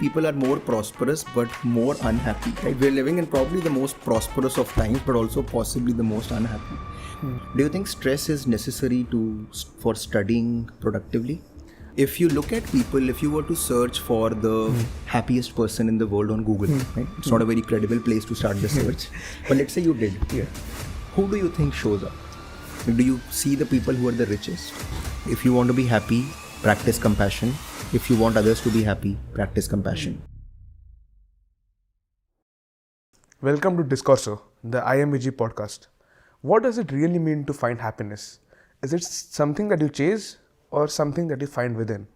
People are more prosperous but more unhappy, right? We're living in probably the most prosperous of times but also possibly the most unhappy. Do you think stress is necessary for studying productively? If you look at people, if you were to search for the happiest person in the world on Google, right? It's not a very credible place to start the search, but let's say you did. Yeah. Who do you think shows up? Do you see the people who are the richest? If you want to be happy, practice compassion. If you want others to be happy, practice compassion. Welcome to Discorso, the IMVG podcast. What does it really mean to find happiness? Is it something that you chase or something that you find within?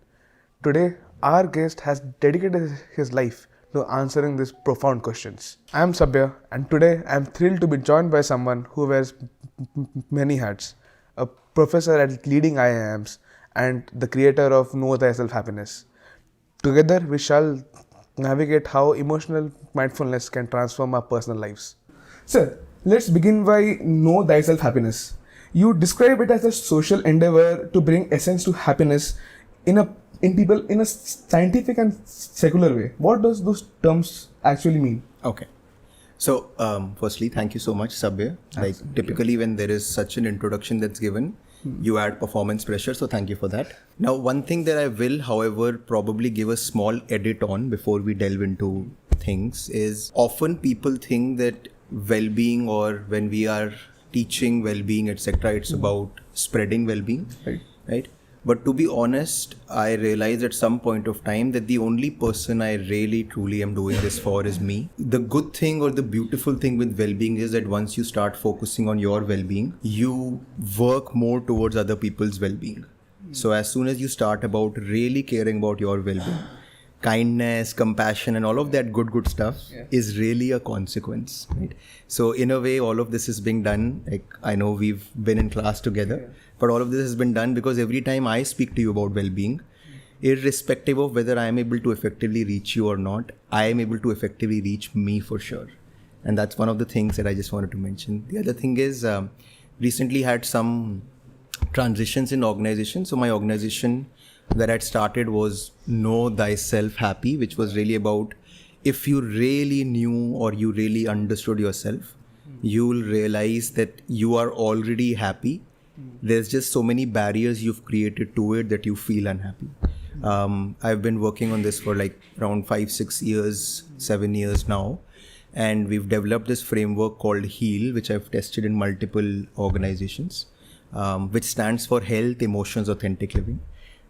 Today, our guest has dedicated his life to answering these profound questions. I am Sabya, and today I am thrilled to be joined by someone who wears many hats, a professor at leading IIMs and the creator of Know Thyself Happiness. Together, we shall navigate how emotional mindfulness can transform our personal lives. Sir, let's begin by Know Thyself Happiness. You describe it as a social endeavor to bring essence to happiness in people in a scientific and secular way. What does those terms actually mean? Okay. So, firstly, thank you so much, Sabya. Typically when there is such an introduction that's given, you add performance pressure, so thank you for that. Now, one thing that I will, however, probably give a small edit on before we delve into things is often people think that well-being, or when we are teaching well-being, etc., it's about spreading well-being, right? But to be honest, I realized at some point of time that the only person I really truly am doing this for is me. The good thing or the beautiful thing with well-being is that once you start focusing on your well-being, you work more towards other people's well-being. So as soon as you start about really caring about your well-being, kindness, compassion, and all of that good stuff is really a consequence, right? So in a way, all of this is being done. Like, I know we've been in class together, but all of this has been done because every time I speak to you about well-being, irrespective of whether I am able to effectively reach you or not, I am able to effectively reach me for sure. And that's one of the things that I just wanted to mention. The other thing is, recently had some transitions in organization. So my organization that I'd started was Know Thyself Happy, which was really about if you really knew or you really understood yourself, you'll realize that you are already happy. There's just so many barriers you've created to it that you feel unhappy. I've been working on this for like around 5-6 years, 7 years now. And we've developed this framework called HEAL, which I've tested in multiple organizations, which stands for Health, Emotions, Authentic Living.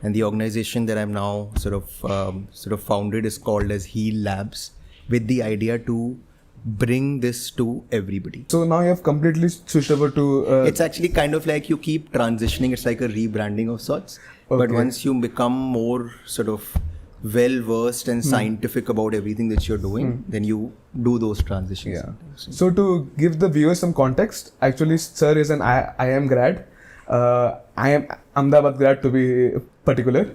And the organization that I'm now sort of founded is called as HEAL Labs, with the idea to bring this to everybody. So now you have completely switched over to... It's actually kind of like you keep transitioning. It's like a rebranding of sorts. Okay. But once you become more sort of well-versed and scientific about everything that you're doing, then you do those transitions. Yeah. So to give the viewers some context, actually, sir is an IIM grad. I am Ahmedabad grad to be particular.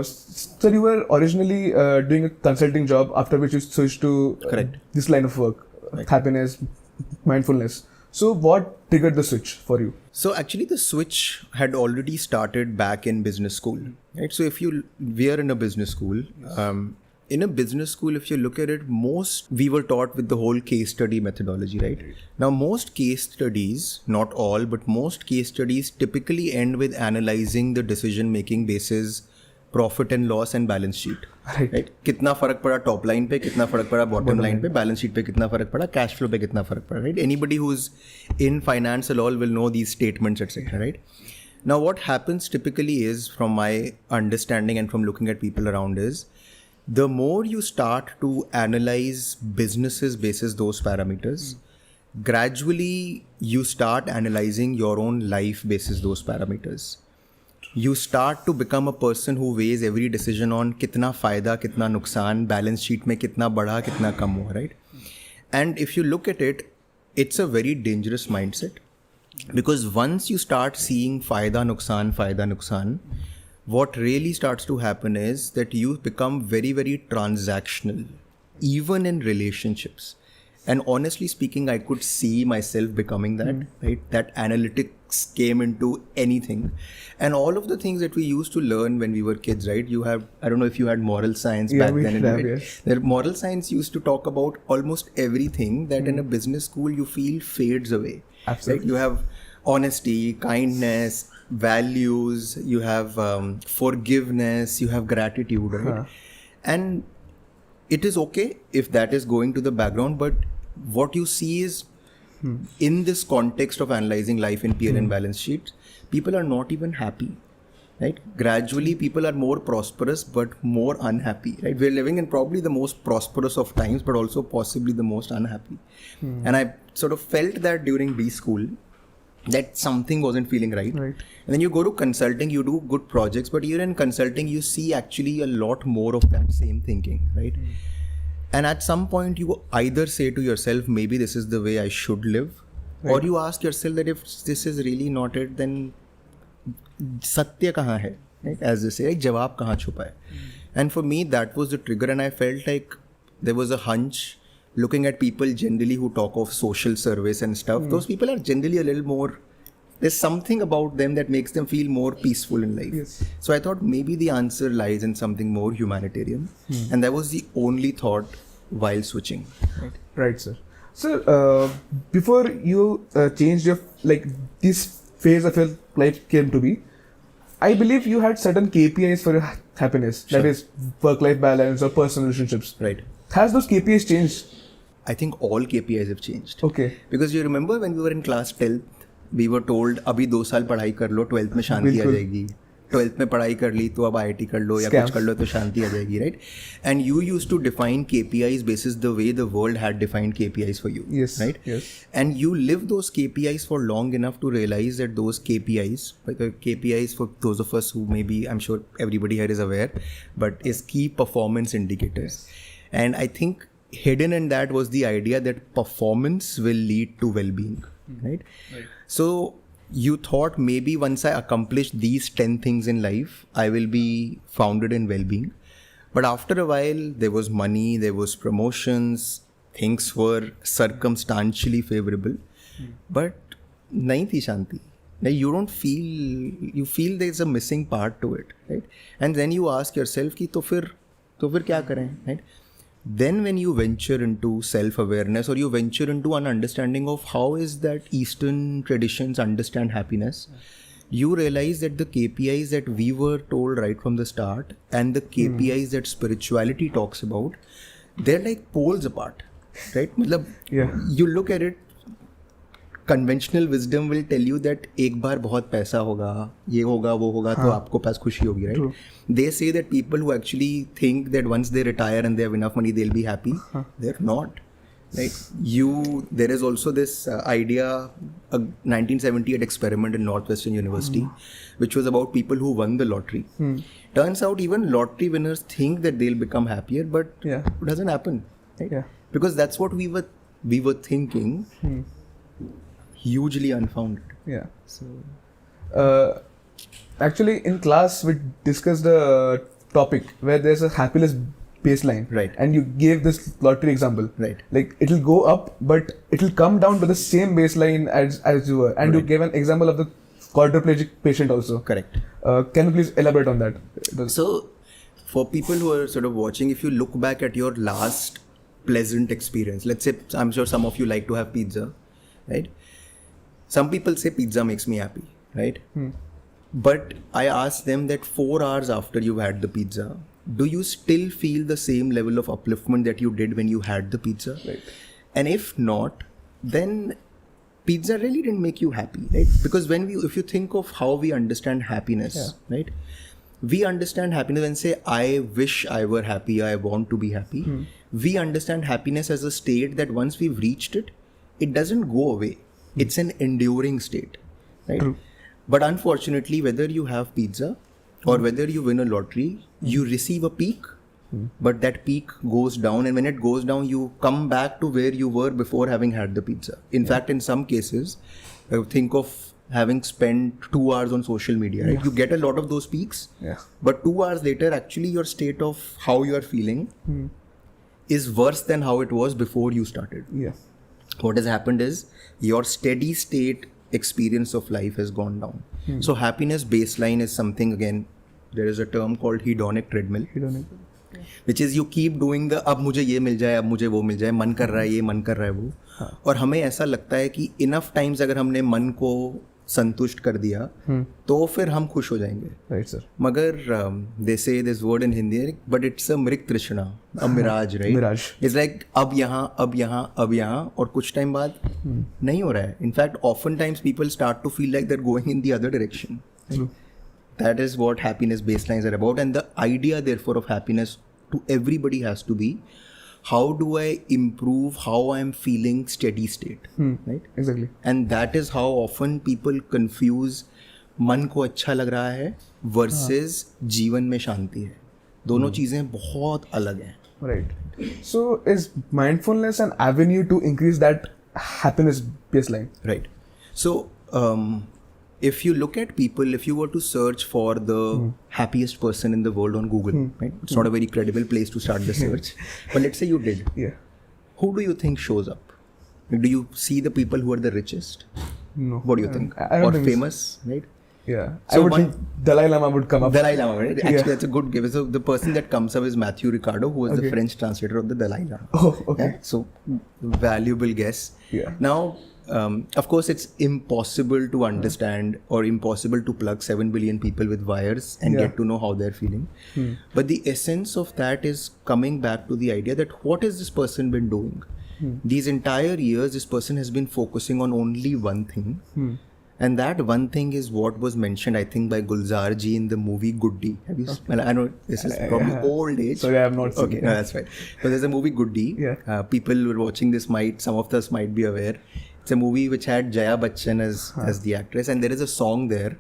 So you were originally doing a consulting job, after which you switched to this line of work, happiness, mindfulness. So what triggered the switch for you? So actually the switch had already started back in business school, right? So we are in a business school. In a business school, if you look at it, we were taught with the whole case study methodology, right? Now, most case studies, not all, but most case studies typically end with analyzing the decision-making basis, profit and loss and balance sheet, right? कितना फर्क पड़ा top line पे, कितना फर्क पड़ा bottom line पे, balance sheet पे कितना फर्क पड़ा, cash flow पे कितना फर्क पड़ा, right? Anybody who's in finance and all will know these statements, etc., right? Now, what happens typically is, from my understanding and from looking at people around, is the more you start to analyze businesses basis those parameters, gradually you start analyzing your own life basis those parameters. You start to become a person who weighs every decision on kitna fayda, kitna nuksan, balance sheet mein kitna badha, kitna kam hua, right? And if you look at it, it's a very dangerous mindset, because once you start seeing fayda, nuksan, what really starts to happen is that you become very, very transactional, even in relationships. And honestly speaking, I could see myself becoming that, right? That analytics came into anything. And all of the things that we used to learn when we were kids, right? You have, I don't know if you had moral science back we then. have, Right? yes. The moral science used to talk about almost everything that in a business school you feel fades away. Absolutely. Right? You have honesty, kindness, values, you have forgiveness, you have gratitude, right? And it is okay if that is going to the background, but what you see is in this context of analyzing life in P&L and balance sheets, people are not even happy, right? Gradually, people are more prosperous but more unhappy, right? We're living in probably the most prosperous of times, but also possibly the most unhappy. And I sort of felt that during B school, that something wasn't feeling right. Right. And then you go to consulting, you do good projects, but even in consulting, you see actually a lot more of that same thinking, right? And at some point, you either say to yourself, maybe this is the way I should live, or you ask yourself that if this is really not it, then satya kahan hai? Right? As they say, jawab kahan chupa hai? And for me, that was the trigger, and I felt like there was a hunch. Looking at people generally who talk of social service and stuff, those people are generally a little more, there's something about them that makes them feel more peaceful in life. Yes. So I thought maybe the answer lies in something more humanitarian. And that was the only thought while switching. Right, sir. So, before you changed your, like, this phase of your life came to be, I believe you had certain KPIs for your happiness. Sure. That is work-life balance or personal relationships. Right. Has those KPIs changed? I think all KPIs have changed. Okay. Because you remember when we were in class 12th, we were told, अभी 2 साल पढ़ाई कर लो, 12th में शांति आ बिल्कुल. जाएगी. 12th में पढ़ाई कर ली तो अब IIT कर लो या Scam. कुछ कर लो तो शांति आ जाएगी, right? And you used to define KPIs basis the way the world had defined KPIs for you. Yes. Right? Yes. And you live those KPIs for long enough to realize that those KPIs, like the KPIs for those of us who maybe, I'm sure everybody here is aware, but is key performance indicators. And I think hidden in that was the idea that performance will lead to well-being, right? So you thought maybe once I accomplish these 10 things in life, I will be founded in well-being. But after a while, there was money, there was promotions, things were circumstantially favorable. But nahi thi shanti. Like you feel there's a missing part to it, right? And then you ask yourself, ki to fir kya kare, right? Then when you venture into self-awareness or you venture into an understanding of how is that Eastern traditions understand happiness, you realize that the KPIs that we were told right from the start and the KPIs that spirituality talks about, they're like poles apart, right? Yeah. You look at it, conventional wisdom will tell you that एक बार बहुत पैसा होगा, ये होगा, वो होगा, तो आपको पास खुशी होगी, right? True. They say that people who actually think that once they retire and they have enough money, they'll be happy. They're not. Like there is also this idea, a 1978 experiment in Northwestern University, which was about people who won the lottery. Turns out even lottery winners think that they'll become happier, but Yeah. it doesn't happen. Right? Yeah. Because that's what we were thinking. Hugely unfounded. Yeah. So, actually, in class, we discussed the topic where there's a happiness baseline. Right. And you gave this lottery example. Right. Like, it'll go up, but it'll come down to the same baseline as you were. And you gave an example of the quadriplegic patient also. Correct. Can you please elaborate on that? So, for people who are sort of watching, if you look back at your last pleasant experience, let's say, I'm sure some of you like to have pizza, right? Some people say pizza makes me happy, right? But I ask them that 4 hours after you've had the pizza, do you still feel the same level of upliftment that you did when you had the pizza? Right. And if not, then pizza really didn't make you happy, right? Because if you think of how we understand happiness, right? We understand happiness and say, I wish I were happy, I want to be happy. We understand happiness as a state that once we've reached it, it doesn't go away. It's an enduring state, right? True. But unfortunately, whether you have pizza or whether you win a lottery, you receive a peak, but that peak goes down. And when it goes down, you come back to where you were before having had the pizza. In fact, in some cases, think of having spent 2 hours on social media, right? You get a lot of those peaks, Yeah. but 2 hours later, actually your state of how you are feeling is worse than how it was before you started. Yeah. What has happened is your steady state experience of life has gone down. So happiness baseline is something, again, there is a term called hedonic treadmill, which is you keep doing the अब मुझे ये मिल जाए, अब मुझे वो मिल जाए, मन कर रहा है ये, मन कर रहा है वो. और हमें ऐसा लगता है कि इनफ टाइम्स अगर हमने मन को संतुष्ट कर दिया तो फिर हम खुश हो जाएंगे. Right, sir. मगर they say this word in Hindi, but it's a मृग तृष्णा, a mirage, right? Mirage. It's like अब यहाँ, अब यहाँ, अब यहाँ, और कुछ टाइम बाद नहीं हो रहा है. In fact, oftentimes people start to feel like they're going in the other direction. True. That is what happiness baselines are about, and the idea therefore of happiness to everybody has to be, how do I improve how I'm feeling steady state, right? Exactly. And that is how often people confuse मन को अच्छा लग रहा है versus जीवन में शांति है. दोनों चीज़ें बहुत अलग हैं. Right. So is mindfulness an avenue to increase that happiness baseline? Right. So if you look at people, if you were to search for the happiest person in the world on Google, right? It's not a very credible place to start the search. But let's say you did. Yeah. Who do you think shows up? Do you see the people who are the richest? No. What do you think? I don't Or think so. famous, right? Yeah. So I would one- think Dalai Lama would come up. Dalai Lama, right? Actually, Yeah. that's a good given. So the person that comes up is Matthew Ricardo, who was the Okay. French translator of the Dalai Lama. Oh, okay. Yeah? So valuable guess. Yeah. Now, of course, it's impossible to understand or impossible to plug 7 billion people with wires and Yeah. get to know how they're feeling. But the essence of that is coming back to the idea that what has this person been doing? These entire years, this person has been focusing on only one thing. And that one thing is what was mentioned, I think, by Gulzar ji in the movie Goody. Have you? Well, I know this is probably old age. Sorry, I have not seen Okay, it. no, that's fine. But there's a movie Goody. Yeah. People who are watching this some of us might be aware. It's a movie which had Jaya Bachchan as the actress, and there is a song there,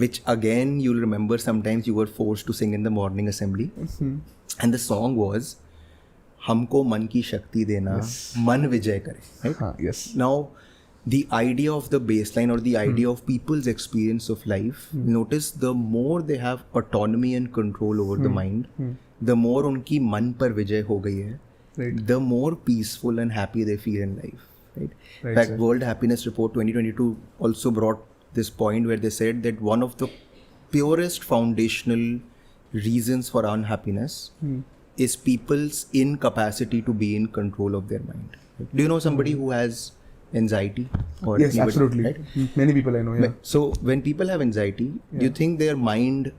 which again you'll remember. Sometimes you were forced to sing in the morning assembly, and the song was, "हमको मन की शक्ति देना, मन विजय करे." Right? Yes. Now, the idea of the baseline or the idea of people's experience of life, notice the more they have autonomy and control over the mind, the more उनकी मन पर विजय हो गई है, Right. the more peaceful and happy they feel in life. Right? In Right, fact, sir. World Happiness Report 2022 also brought this point where they said that one of the purest foundational reasons for unhappiness is people's incapacity to be in control of their mind. Do you know somebody who has anxiety? Or Yes, anybody, absolutely. right? Many people I know. Yeah. So when people have anxiety, do you think their mind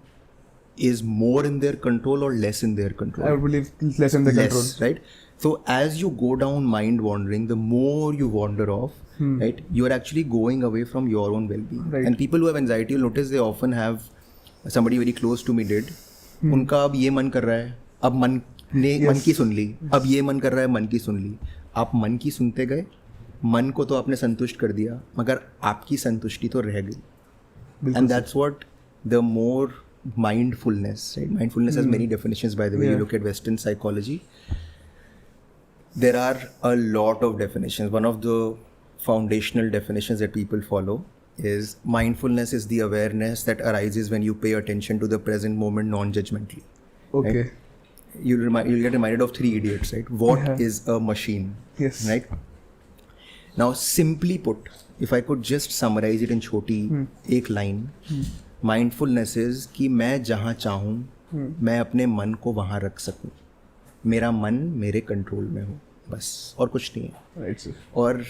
is more in their control or less in their control? I would believe less in the Less, control. right? So as you go down mind wandering, the more you wander off, right, you are actually going away from your own well-being. Right. And people who have anxiety, you'll notice they often have, somebody very close to me did, उनका अब ये मन कर रहा है, अब मन ने मन की सुन ली, अब ये मन कर रहा है, मन की सुन ली. आप मन की सुनते गए, मन को तो आपने संतुष्ट कर दिया, मगर आपकी संतुष्टि तो रह गई. And that's what the more mindfulness, right? Mindfulness has many definitions, by the way. You look at Western psychology, there are a lot of definitions. One of the foundational definitions that people follow is mindfulness is the awareness that arises when you pay attention to the present moment non-judgmentally. Okay. You'll get reminded of Three Idiots, right? What is a machine? Yes. Right? Now, simply put, if I could just summarize it in छोटी एक line, mindfulness is कि मैं जहाँ चाहूँ मैं अपने मन को वहाँ रख सकूँ. मेरा मन मेरे कंट्रोल में हो, बस, और कुछ नहीं है. Right, sir. और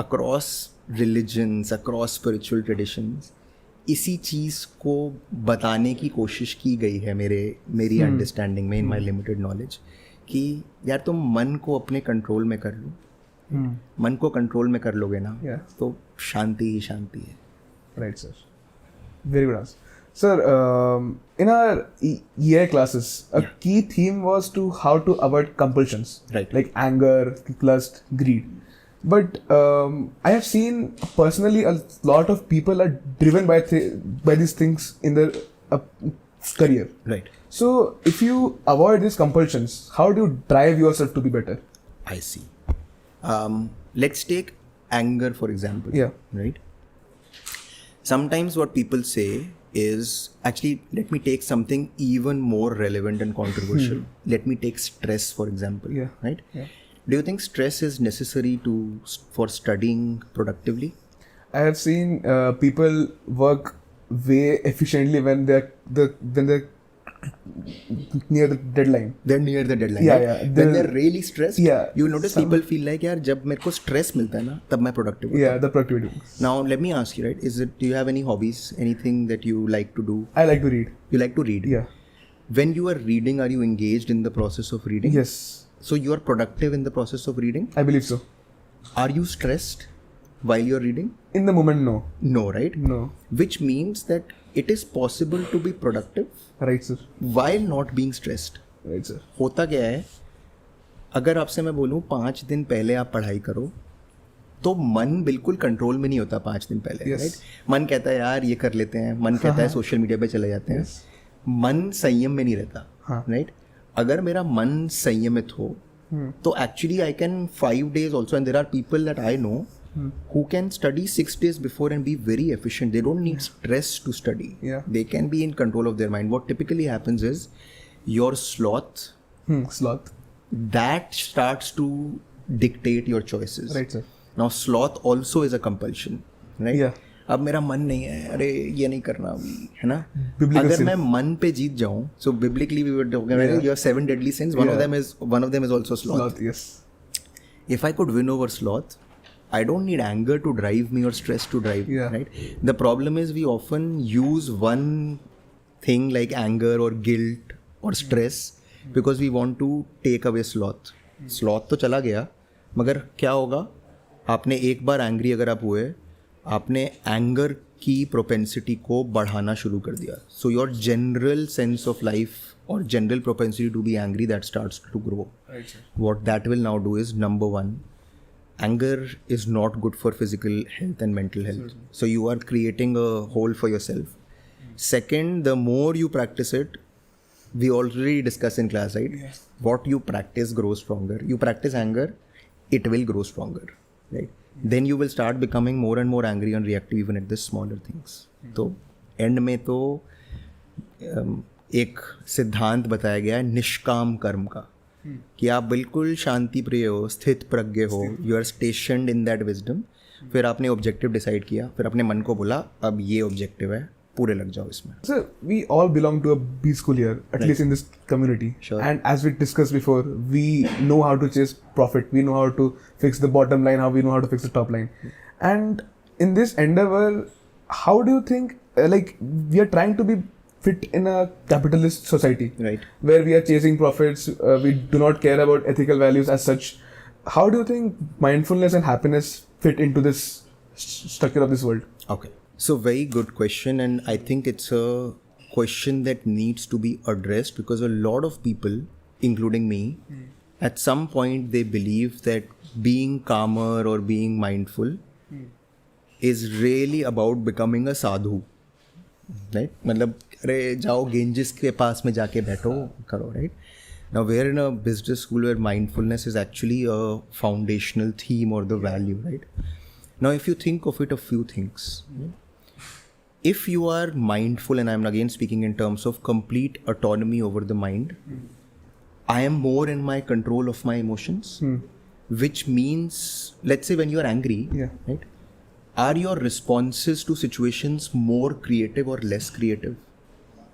across religions, across spiritual traditions, इसी चीज़ को बताने की कोशिश की गई है मेरी अंडरस्टैंडिंग में, इन माई लिमिटेड नॉलेज, कि यार तुम मन को अपने कंट्रोल में कर लो. मन को कंट्रोल में कर लोगे ना, Yeah. तो शांति ही शांति है. Right, sir. Very good answer. Sir, in our EI classes, a key theme was to how to avoid compulsions, Right. like anger, lust, greed. But I have seen personally a lot of people are driven by these things in their career. Right. So, if you avoid these compulsions, how do you drive yourself to be better? I see. Let's take anger, for example. Yeah. Right? Sometimes what people say is actually, let me take something even more relevant and controversial. Let me take stress, for example. Yeah. Right? Yeah. Do you think stress is necessary for studying productively? I have seen people work way efficiently when they're near the deadline. They're near the deadline. Yeah, right? yeah. When They'll- they're really stressed, Yeah, you'll notice some- people feel like, यार जब मेरे को stress मिलता है ना, तब मैं productive होता Yeah, हूँ. the productivity. Now let me ask you, right? Do you have any hobbies? Anything that you like to do? I like to read. You like to read. Yeah. When you are reading, are you engaged in the process of reading? Yes, So you are productive in the process of reading. I believe so. Are you stressed while you're reading? In the moment, no. No, right? No. Which means that it is possible to be productive Right, sir. while not being stressed. Right, sir. होता क्या है, अगर आपसे मैं बोलूँ 5 दिन पहले आप पढ़ाई करो तो मन बिल्कुल कंट्रोल में नहीं होता 5 दिन पहले. Yes. राइट? मन कहता है यार ये कर लेते हैं, मन कहता है सोशल मीडिया पे चले जाते हैं. मन संयम में नहीं रहता. हाँ. राइट? अगर मेरा मन संयमित हो तो actually I can 5 days also, and there are people that I know who can study 6 days before and be very efficient. They don't need stress to study. Yeah. They can be in control of their mind. What typically happens is your sloth, Sloth. that starts to dictate your choices. Right, sir. Now sloth also is a compulsion, right? Yeah. अब मेरा मन नहीं है, अरे ये नहीं करना अभी, है ना? Biblical अगर sin. मैं मन पे जीत जाऊं, so biblically we were talking about your 7 deadly sins. One of them is also sloth. Sloth, yes. If I could win over sloth, I don't need anger to drive me or stress to drive me, Yeah. right? The problem is we often use one thing like anger or guilt or stress because we want to take away sloth. Sloth तो चला गया, मगर क्या होगा? आपने एक बार angry अगर आप हुए, आपने एंगर की प्रोपेंसिटी को बढ़ाना शुरू कर दिया. So your general sense of life और general propensity to be angry that starts to grow. Right, sir. What that will now do is, number one, anger is not good for physical health and mental health. So you are creating a hole for yourself. Second, the more you practice it, we already discussed in class, right? Yes. What you practice grows stronger. You practice anger, it will grow stronger, right? Then you will start becoming more and more angry and reactive even at the smaller things. तो and में तो एक सिद्धांत बताया गया है निष्काम कर्म का, कि आप बिल्कुल शांति प्रिय हो, स्थित प्रज्ञ हो, you are stationed in that wisdom. फिर आपने ऑब्जेक्टिव डिसाइड किया, फिर अपने मन को बोला अब ये ऑब्जेक्टिव है, पूरे लग जाओ इसमें. Sir, we all belong to a B school here, at least in this community. Sure. And as we discussed before, we know how to chase profit. We know how to fix the bottom line. We know how to fix the top line. And in this endeavor, how do you think? Like we are trying to be fit in a capitalist society, Right. where we are chasing profits. We do not care about ethical values as such. How do you think mindfulness and happiness fit into this structure of this world? Okay. So very good question, and I think it's a question that needs to be addressed because a lot of people, including me, at some point they believe that being calmer or being mindful is really about becoming a sadhu. Right? मतलब अरे जाओ Ganges के पास में जाके बैठो करो, right? Now we're in a business school where mindfulness is actually a foundational theme or the value, right? Now if you think of it, a few things. If you are mindful, and I'm again speaking in terms of complete autonomy over the mind, I am more in my control of my emotions, which means, let's say when you are angry, Yeah. right? Are your responses to situations more creative or less creative?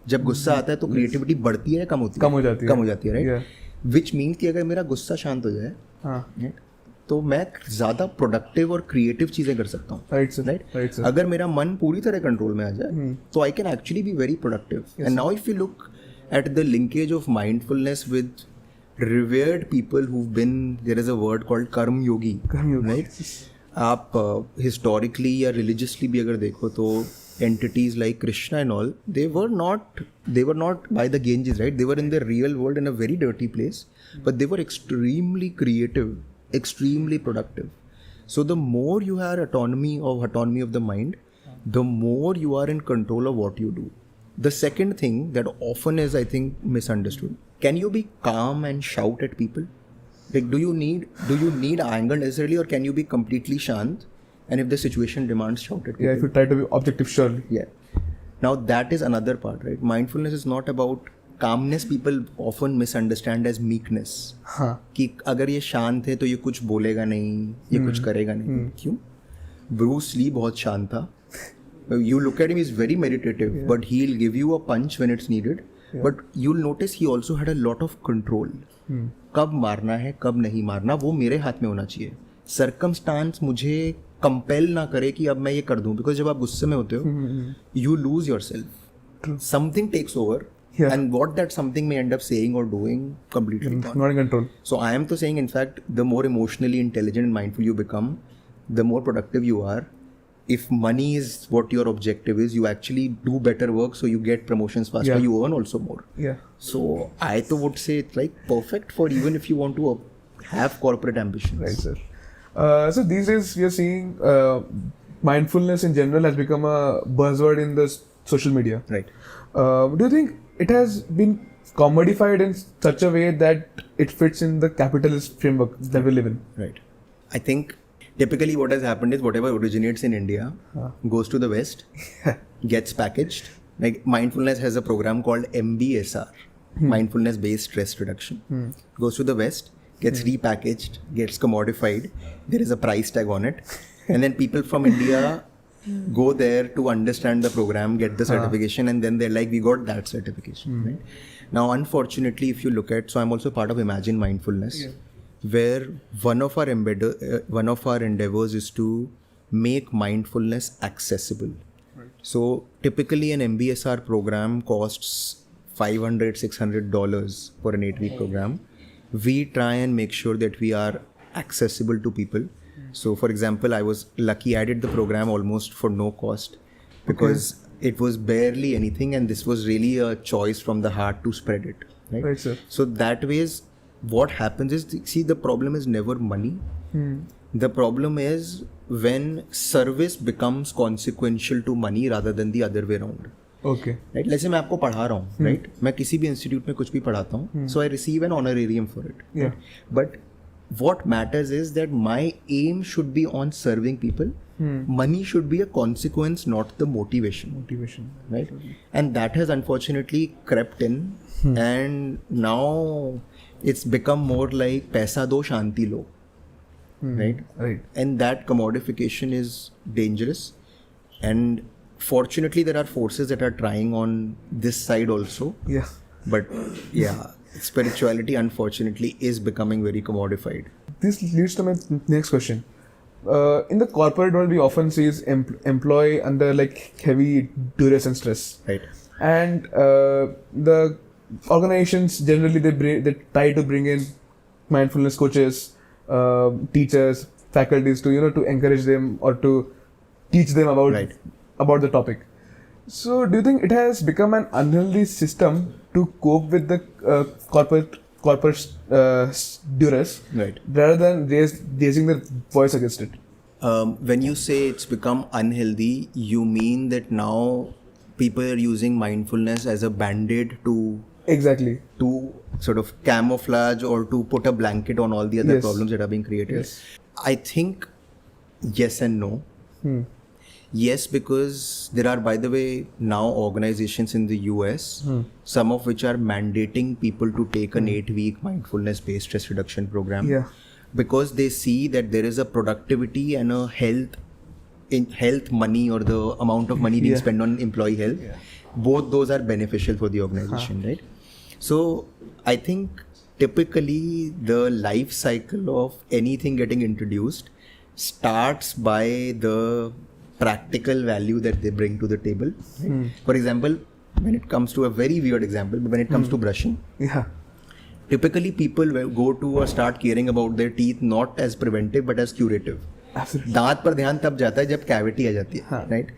जब गुस्सा आता है तो creativity बढ़ती है या कम होती है? कम हो जाती है, राइट? Yeah. विच मीन्स कि अगर मेरा गुस्सा शांत हो जाए, हाँ. right, तो मैं ज़्यादा प्रोडक्टिव और क्रिएटिव चीज़ें कर सकता हूँ. Right, sir. Right? Right, sir. अगर मेरा मन पूरी तरह कंट्रोल में आ जाए तो I can actually be very productive. And now if you look at the linkage of mindfulness with revered people who been, there is a word called karma yogi. Karma yogi. Right? आप हिस्टोरिकली या religiously भी अगर देखो तो entities like Krishna and all, they were not by the Ganges, right? They were in the real world in a very dirty place, but they were extremely creative, extremely productive. So the more you have autonomy of the mind, the more you are in control of what you do. The second thing that often is, I think, misunderstood: can you be calm and shout at people? Like, do you need anger necessarily, or can you be completely shant? And if the situation demands, shout at people. Yeah, if you try to be objective, surely. Yeah. Now that is another part, right? Mindfulness is not about calmness. People often misunderstand as meekness. हाँ. कि अगर ये शांत है तो ये कुछ बोलेगा नहीं, ये कुछ करेगा नहीं. क्यों? ब्रूस ली बहुत शांत था. You look at him, he's very meditative, but he'll give you a punch when it's needed. But you'll notice he also had a lot of control. कब मारना है, कब नहीं मारना, वो मेरे हाथ में होना चाहिए. Circumstance मुझे कंपेल ना करे कि अब मैं ये कर दूं, बिकॉज जब आप गुस्से में होते हो, you lose yourself. Something takes over, and what that something may end up saying or doing completely gone. Not in control. So I am to saying, in fact, the more emotionally intelligent and mindful you become, the more productive you are. If money is what your objective is, you actually do better work, so you get promotions faster, you earn also more. Yeah. So I would say it's like perfect for even if you want to have corporate ambitions. Right, sir. So these days we are seeing mindfulness in general has become a buzzword in the social media. Right. Do you think it has been commodified in such a way that it fits in the capitalist framework that we live in? Right. I think typically what has happened is whatever originates in India goes to the West, gets packaged. Like mindfulness has a program called MBSR, Mindfulness Based Stress Reduction. Goes to the West, gets repackaged, gets commodified. There is a price tag on it. And then people from India go there to understand the program, get the certification, and then they're like, we got that certification. Right? Now, unfortunately, if you look at, so I'm also part of Imagine Mindfulness. Where one of our endeavors is to make mindfulness accessible. Right. So typically an MBSR program costs $500-$600 for an 8-week program. We try and make sure that we are accessible to people. So for example, I was lucky I did the program almost for no cost because it was barely anything, and this was really a choice from the heart to spread it. Right, sir. So that ways, what happens is, see, the problem is never money. The problem is when service becomes consequential to money rather than the other way around. Okay. Right? Let's say मैं आपको पढ़ा रहा हूँ, right? मैं किसी भी institute में कुछ भी पढ़ाता हूँ, so I receive an honorarium for it. Yeah. Right? But what matters is that my aim should be on serving people. Money should be a consequence, not the motivation. Right? And that has unfortunately crept in, and now it's become more like paisa do shanti lo. Right? And that commodification is dangerous, and fortunately there are forces that are trying on this side also. But spirituality unfortunately is becoming very commodified. This leads to my next question. In the corporate world, we often see employee under like heavy duress and stress. Right. And the organizations generally they try to bring in mindfulness coaches, teachers, faculties to to encourage them or to teach them about the topic. So do you think it has become an unhealthy system to cope with the corporate duress, rather than raising their voice against it? When you say it's become unhealthy, you mean that now people are using mindfulness as a band-aid to sort of camouflage or to put a blanket on all the other problems that are being created? I think yes and no. Yes, because there are, by the way, now organizations in the US, some of which are mandating people to take an 8-week mindfulness-based stress reduction program, because they see that there is a productivity and a health money, or the amount of money being spent on employee health. Both those are beneficial for the organization, right? So I think typically the life cycle of anything getting introduced starts by the practical value that they bring to the table. Right? For example, when it comes to a very weird example, but when it comes to brushing, typically people will go to or start caring about their teeth not as preventive but as curative. दांत पर ध्यान तब जाता है जब cavity आ जाती है, right?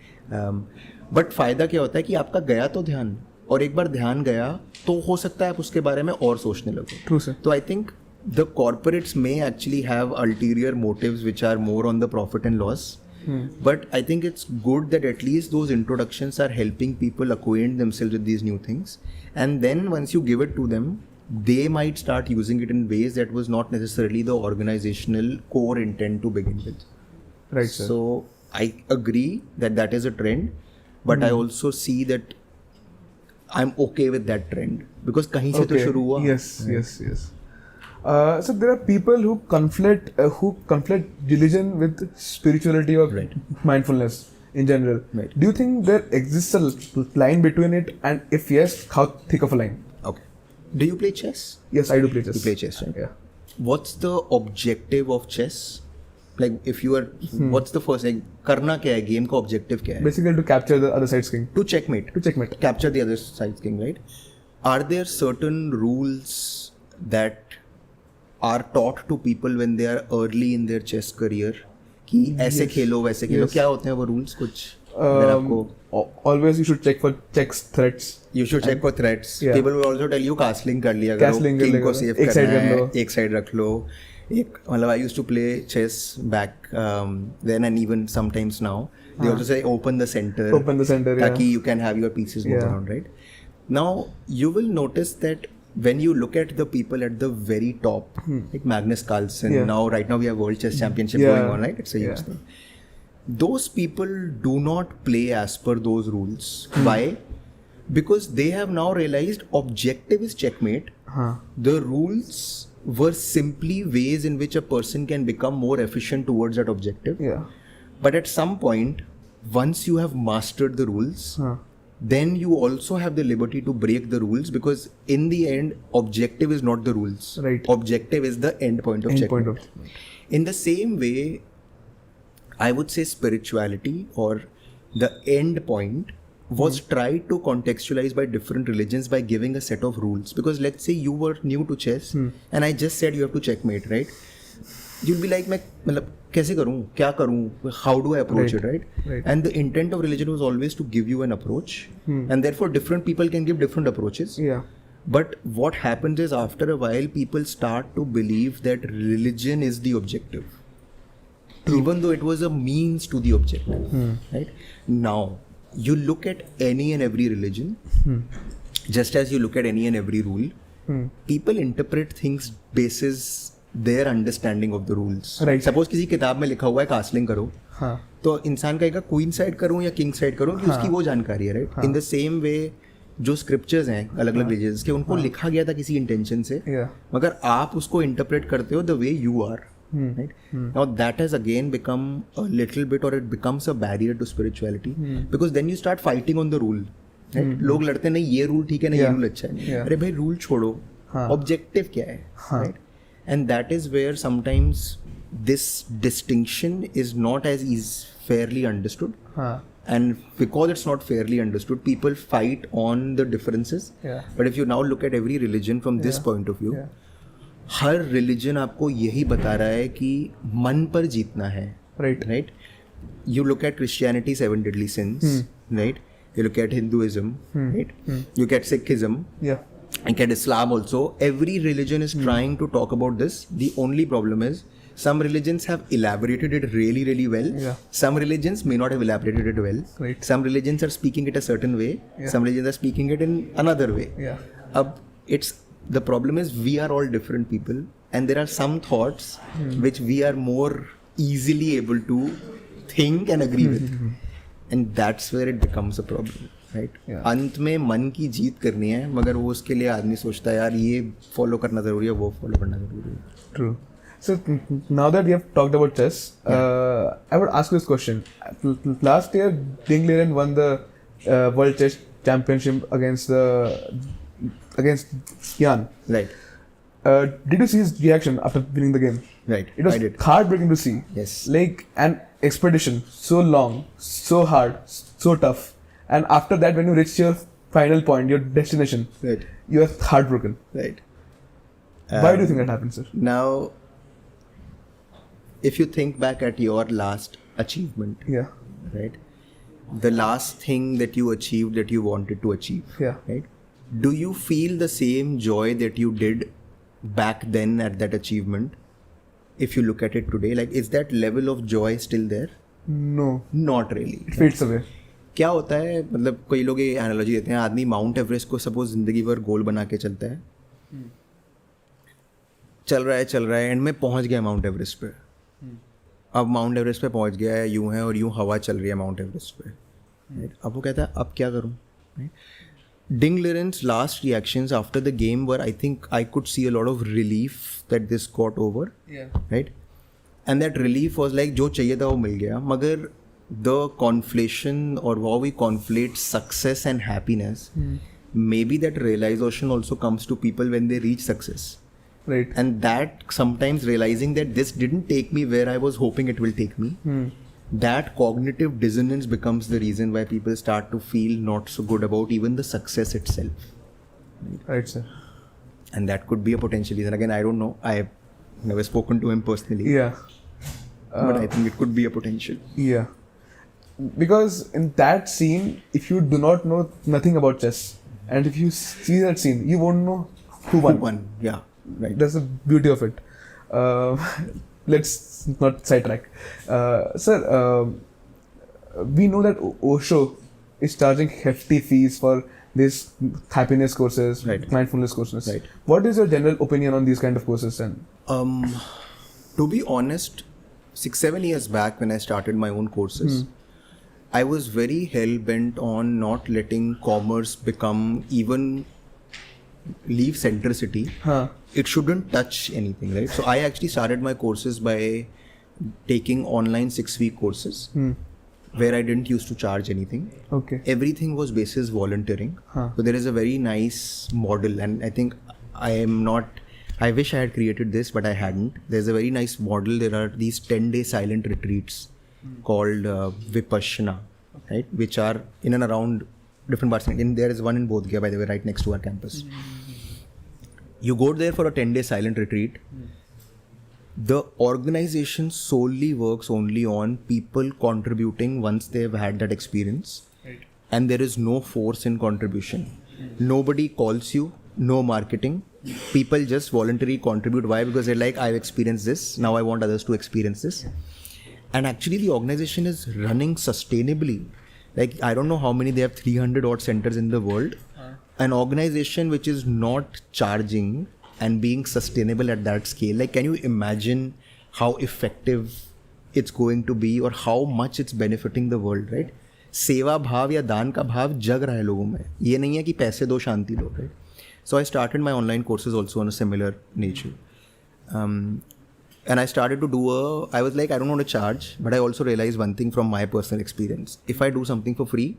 But फायदा क्या होता है कि आपका गया तो ध्यान, और एक बार ध्यान गया तो हो सकता है आप उसके बारे में और सोचने लगो. तो I think the corporates may actually have ulterior motives which are more on the profit and loss. But I think it's good that at least those introductions are helping people acquaint themselves with these new things. And then once you give it to them, they might start using it in ways that was not necessarily the organizational core intent to begin with. Right, sir. So I agree that that is a trend. but I also see that I'm okay with that trend because कहीं से तो शुरू हुआ. Yes. So there are people who conflate religion with spirituality or Right. mindfulness in general. Right. Do you think there exists a line between it, and if yes, how thick of a line? Okay. Do you play chess? Yes, I do play chess. You play chess, right? Yeah. What's the objective of chess? Like if you are, what's the first like करना क्या है? Game का objective क्या है? Basically, to capture the other side's king. To checkmate. To checkmate. Capture the other side's king, right? Are there certain rules that are taught to people when they are early in their chess career? कि ऐसे खेलो वैसे खेलो. क्या होते हैं वो rules कुछ? अगर आपको Always you should check for checks threats. You should check for threats. Yeah. People will also tell you castling कर लिया करो. Castling कर King लिया को करो. save एक करना side रख है. लो. एक side रख लो. एक मतलब I used to play chess back then and even sometimes now. They also say open the center. Open the center. ताकि Yeah. you can have your pieces move Yeah. around, right? Now you will notice that when you look at the people at the very top, like Magnus Carlsen. Yeah. Right now we have World Chess Championship Yeah. going on, right? It's a huge Yeah. thing. Those people do not play as per those rules. Why? Because they have now realized objective is checkmate. The rules were simply ways in which a person can become more efficient towards that objective. Yeah. But at some point, once you have mastered the rules, then you also have the liberty to break the rules because in the end, objective is not the rules. Right. Objective is the end point of End checkmate. point of. In the same way, I would say spirituality or the end point was tried to contextualize by different religions by giving a set of rules. Because let's say you were new to chess and I just said you have to checkmate, right? You'll be like, मैं मतलब कैसे करूँ, क्या करूँ, how do I approach it, right? Right. And the intent of religion was always to give you an approach, and therefore different people can give different approaches. Yeah. But what happens is after a while, people start to believe that religion is the objective, even though it was a means to the objective. Right? Now, you look at any and every religion, just as you look at any and every rule, people interpret things basis their understanding of the rules. Right. Suppose किसी किताब में लिखा हुआ है कास्लिंग करो, हाँ. तो इंसान कहेगा क्वीन साइड करूँ या किंग साइड करूँ कि उसकी वो जानकारी है, right? In the same way जो स्क्रिप्चर्स हैं अलग अलग रिलीजन्स के, उनको लिखा गया था किसी इंटेंशन से, Yeah. मगर आप उसको इंटरप्रेट करते हो the way you are, right? Now that has again become a little bit और it becomes a barrier to spirituality because then you start fighting on the rule. लोग लड़ते नहीं ये रूल ठीक है ना, ये Yeah. रूल अच्छा है. Yeah. अरे भाई रूल छोड़ो, ऑब्जेक्टिव क्या है, right? And that is where sometimes this distinction is not as fairly understood. And because it's not fairly understood, people fight on the differences. Yeah. But if you now look at every religion from this point of view, her religion आपको यही बता रहा है कि मन पर जीतना है. Right. Right? You look at Christianity, 7 deadly sins. Right? You look at Hinduism. Right? You look at Sikhism. Yeah. And at Islam also, every religion is trying to talk about this. The only problem is some religions have elaborated it really, really well. Yeah. Some religions may not have elaborated it well. Right. Some religions are speaking it a certain way. Yeah. Some religions are speaking it in another way. Yeah. The problem is we are all different people, and there are some thoughts which we are more easily able to think and agree with, and that's where it becomes a problem. Right? Yeah. अंत में मन की जीत करनी है, मगर वो उसके लिए आदमी सोचता है यार ये फॉलो करना जरूरी है, वो फॉलो करना जरूरी है. True. So now that we have talked about chess, I would ask you this question. Last year, Ding Liren won the World Chess Championship against Jan. Right. Did you see his reaction after winning the game? Right. It was I did. heartbreaking to see. Yes. Like an expedition, so long, so hard, so tough. And after that, when you reach your final point, your destination, Right. you are heartbroken. Right. Why do you think that happens, sir? Now, if you think back at your last achievement, Yeah. right? The last thing that you achieved that you wanted to achieve, Yeah. right? Do you feel the same joy that you did back then at that achievement? If you look at it today, like is that level of joy still there? No. Not really. It fades away. क्या होता है, मतलब कई लोग ये analogy देते हैं, आदमी माउंट एवरेस्ट को सपोज जिंदगी भर गोल बना के चलता है, चल रहा है एंड में पहुंच गया माउंट एवरेस्ट पे. अब माउंट एवरेस्ट पे पहुंच गया है, यूं है और यूं हवा चल रही है माउंट एवरेस्ट पे, right? अब वो कहता है अब क्या करूँ, right? Ding Liren's last reactions after the game were, I think I could see a lot of relief that this got over, right? And that relief was like जो चाहिए था वो मिल गया, मगर the conflation or how we conflate success and happiness, maybe that realization also comes to people when they reach success. Right. And that sometimes realizing that this didn't take me where I was hoping it will take me, that cognitive dissonance becomes the reason why people start to feel not so good about even the success itself. Right, sir. And that could be a potential reason. Again, I don't know. I've never spoken to him personally. Yeah. But I think it could be a potential. Yeah. Because in that scene, if you do not know nothing about chess, and if you see that scene, you won't know who won. Who won? Yeah. Right. That's the beauty of it. Let's not sidetrack. Sir, we know that Osho is charging hefty fees for these happiness courses, Right. mindfulness courses. Right. What is your general opinion on these kind of courses? And To be honest, 6-7 years back when I started my own courses, I was very hell-bent on not letting commerce become even leave centricity. It shouldn't touch anything, right? So I actually started my courses by taking online 6-week courses where I didn't used to charge anything. Okay. Everything was basis volunteering. So there is a very nice model, and I think I wish I had created this, but I hadn't. There's a very nice model. There are these 10-day silent retreats called Vipassana, right? Which are in and around different parts. And there is one in Bodh Gaya, by the way, right next to our campus. You go there for a 10-day silent retreat. The organization solely works only on people contributing once they've had that experience. Right. And there is no force in contribution. Nobody calls you, no marketing. People just voluntarily contribute. Why? Because they're like, I've experienced this, now I want others to experience this. And actually the organization is running sustainably. Like, I don't know how many, they have 300 odd centers in the world. An organization which is not charging and being sustainable at that scale, like, can you imagine how effective it's going to be or how much it's benefiting the world, right? सेवा भाव या दान का भाव जग रहा है लोगों में, ये नहीं है कि पैसे दो शांति लो, right? So I started my online courses also on a similar nature. And I started to I was like, I don't want to charge, but I also realized one thing from my personal experience. If I do something for free,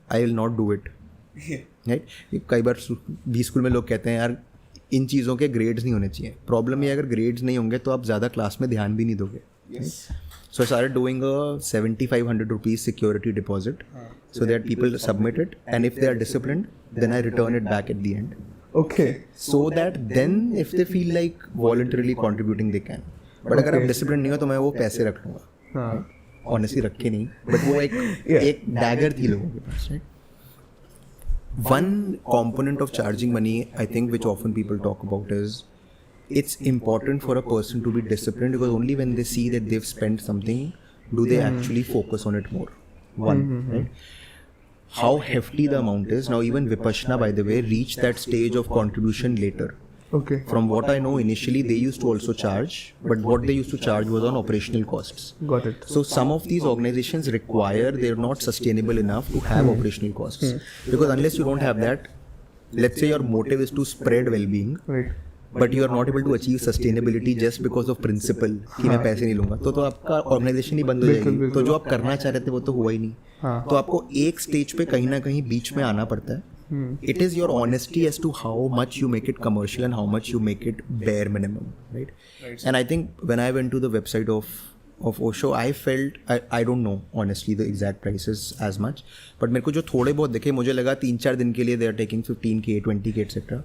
I will not do it. Right? कई बार B school में लोग कहते हैं यार इन चीज़ों के grades नहीं होने चाहिए. प्रॉब्लम ये अगर ग्रेड्स नहीं होंगे तो आप ज़्यादा क्लास में ध्यान भी नहीं दोगे. So I started doing a 7,500 rupees security deposit so that people submit it, and if they are disciplined, then I return it back at the end. Okay. So that then if they feel like voluntarily contributing, they can. But अगर आप disciplined नहीं हो तो मैं वो पैसे रख लूँगा. Honestly रखे नहीं, but वो एक dagger थी लोगों के पास, right? One component of charging money, I think, which often people talk about is it's important for a person to be disciplined, because only when they see that they've spent something do they actually focus on it more. Right? How hefty the amount is. Now even Vipassana, by the way, reached that stage of contribution later. Okay. From what I know, initially they used to also charge, but what they used to charge was on operational costs. Got it. So some of these organizations they're not sustainable enough to have operational costs. Because unless you don't have that, let's say your motive is to spread well-being, Right. but you are not able to achieve sustainability just because of principle कि मैं पैसे नहीं लूँगा, तो आपका organisation ही बंद हो जाएगी. तो जो आप करना चाह रहे थे वो तो हुआ ही नहीं. तो आपको एक स्टेज पे कहीं ना कहीं बीच में आना पड़ता है. It is your honesty as to how much you make it commercial and how much you make it bare minimum, right? And I think when I went to the website of Osho, I felt, I don't know honestly the exact prices as much, but मेरे को जो थोड़े बहुत दिखे, मुझे लगा 3-4 दिन के लिए they are taking 15K, 20K etc.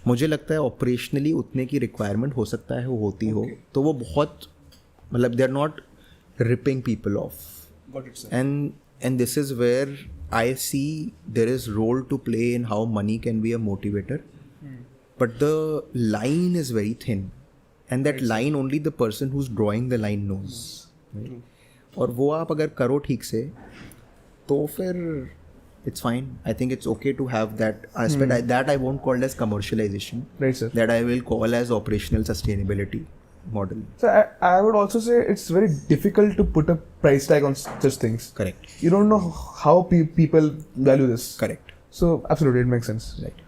मुझे लगता है operationally उतने की requirement हो सकता है वो होती हो, तो वो बहुत मतलब they are not ripping people off. Got it, sir. And this is where I see there is role to play in how money can be a motivator, but the line is very thin, and that line only the person who's drawing the line knows. Right? और वो आप अगर करो ठीक से तो फिर it's fine. I think it's okay to have that aspect. That I won't call as commercialization. Right, sir. That I will call as operational sustainability. model. So I would also say it's very difficult to put a price tag on such things. Correct. You don't know how people value this. Correct. So absolutely, it makes sense. Right.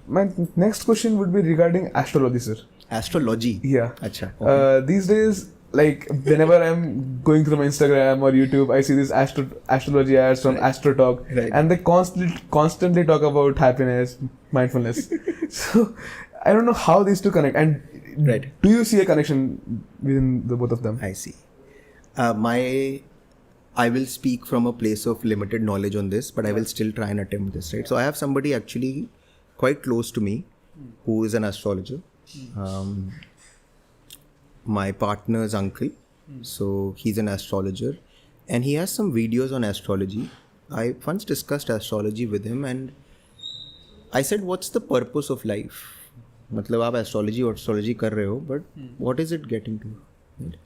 My next question would be regarding astrology, sir. Astrology. Yeah. Acha. Okay. These days, like whenever I'm going through my Instagram or YouTube, I see these astrology ads from Astro Talk, Right. and they constantly talk about happiness, mindfulness. So I don't know how these two connect. And Right. do you see a connection within the both of them? I see. I will speak from a place of limited knowledge on this, but I will still try and attempt this, right? So I have somebody actually quite close to me who is an astrologer. My partner's uncle, so he's an astrologer, and he has some videos on astrology. I once discussed astrology with him, and I said, "What's the purpose of life? मतलब आप astrology कर रहे हो, but what is it getting to?" Right?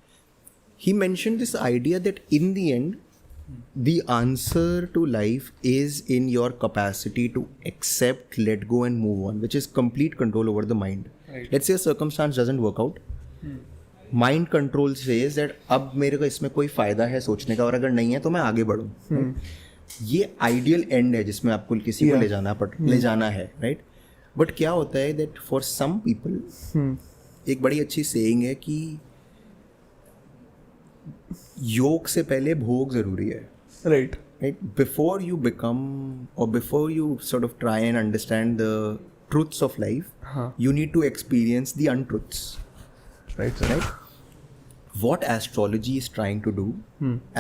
He mentioned this idea that in the end, the answer to life is in your capacity to accept, let go, and move on, which is complete control over the mind. Right. Let's say a circumstance doesn't work out. Mind control says that अब मेरे को इसमें कोई फायदा है सोचने का, और अगर नहीं है तो मैं आगे बढ़ूँ. ये आइडियल एंड है जिसमें आपको किसी को ले जाना है, राइट? बट क्या होता है दैट फॉर सम पीपल, एक बड़ी अच्छी सेइंग है कि योग से पहले भोग जरूरी है. Right. Right? Before you become, or before you sort of try and understand the truths of life, you need to experience the untruths. Right, sir. Right? What astrology is trying to do,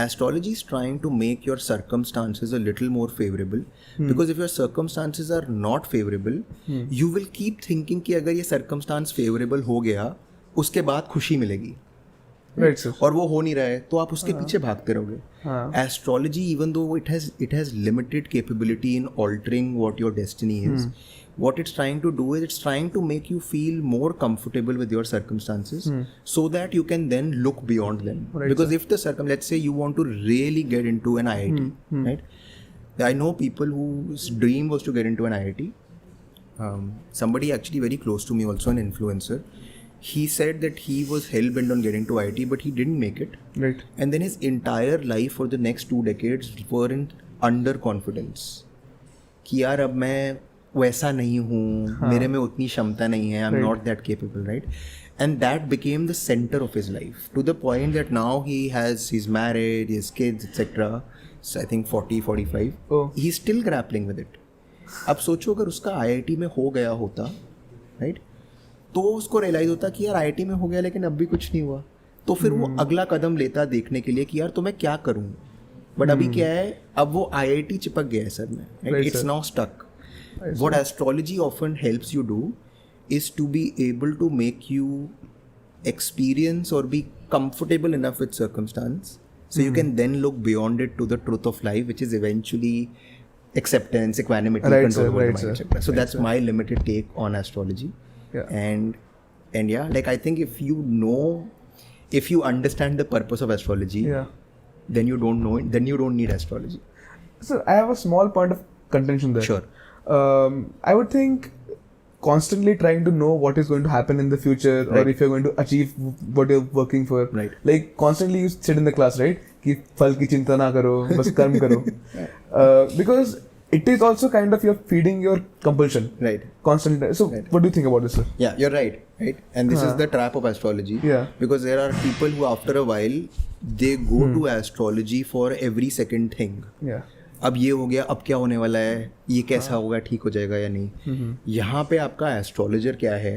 astrology is trying to make your circumstances a little more favorable. Because if your circumstances are not favorable, you will keep thinking कि अगर ये circumstance favorable हो गया, उसके बाद खुशी मिलेगी. Right, sir. और वो हो नहीं रहा है तो आप उसके पीछे भागते रहोगे. Astrology, even though it has limited capability in altering what your destiny is, what it's trying to do is it's trying to make you feel more comfortable with your circumstances, so that you can then look beyond them. Right, because if let's say you want to really get into an IIT, right? I know people whose dream was to get into an IIT. Somebody actually very close to me, also an influencer, he said that he was hell-bent on getting to IIT, but he didn't make it. Right. And then his entire life for the next 2 decades were in underconfidence. कि यार अब मैं वैसा नहीं हूँ, मेरे में उतनी क्षमता नहीं है, I'm not that capable, right? And that became the center of his life, to the point that now he's married, he has kids, etc. So I think 40, 45. Oh. He's still grappling with it. अब सोचो अगर उसका IIT में हो गया होता, right? तो उसको रियलाइज होता कि यार IIT में हो गया लेकिन अब भी कुछ नहीं हुआ, तो फिर वो अगला कदम लेता देखने के लिए कि यार तो मैं क्या करूँ. बट अभी क्या है, अब वो IIT चिपक गया है सर में, it's now stuck. What astrology often helps you do is to be able to make you experience or be comfortable enough with circumstance, so you can then look beyond it to the truth of life, which is eventually acceptance, equanimity, control over the mind, etc. So that's my limited take on astrology. Yeah. And yeah, like I think if you understand the purpose of astrology, then you don't know it, then you don't need astrology. So I have a small point of contention there. Sure. I would think constantly trying to know what is going to happen in the future, or if you're going to achieve what you're working for. Right. Like constantly you sit in the class, right? कि फल की चिंता ना करो, बस कर्म करो. Because it is also kind of you're feeding your compulsion. Right. Constantly. So what do you think about this, sir? Yeah, you're right. Right. And this is the trap of astrology. Yeah. Because there are people who after a while they go to astrology for every second thing. Yeah. अब ये हो गया, अब क्या होने वाला है, ये कैसा होगा, ठीक हो जाएगा या नहीं. यहाँ पे आपका एस्ट्रोलॉजर क्या है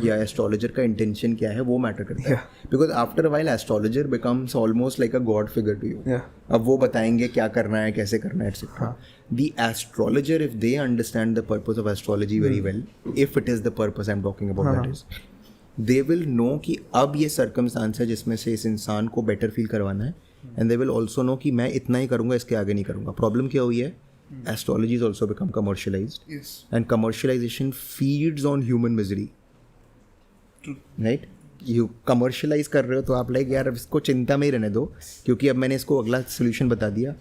या एस्ट्रोलॉजर का इंटेंशन क्या है वो मैटर करता है. Because after a while astrologer becomes almost like a god figure to you. अब वो बताएंगे क्या करना है, कैसे करना है, etcetera. The astrologer, if they understand the purpose of astrology very well, if it is the purpose I am talking about, that is they will know कि अब ये सर्कमस्टांस है जिसमें से इस इंसान को बेटर फील करवाना है. And they will also know कि मैं इतना ही करूँगा, इसके आगे नहीं करूँगा. प्रॉब्लम क्या हुई है, astrology is also become commercialised, and commercialisation feeds on human misery. Right. You commercialise कर रहे हो तो आप लाइक यार इसको चिंता में ही रहने दो, क्योंकि अब मैंने इसको अगला सोल्यूशन बता दिया,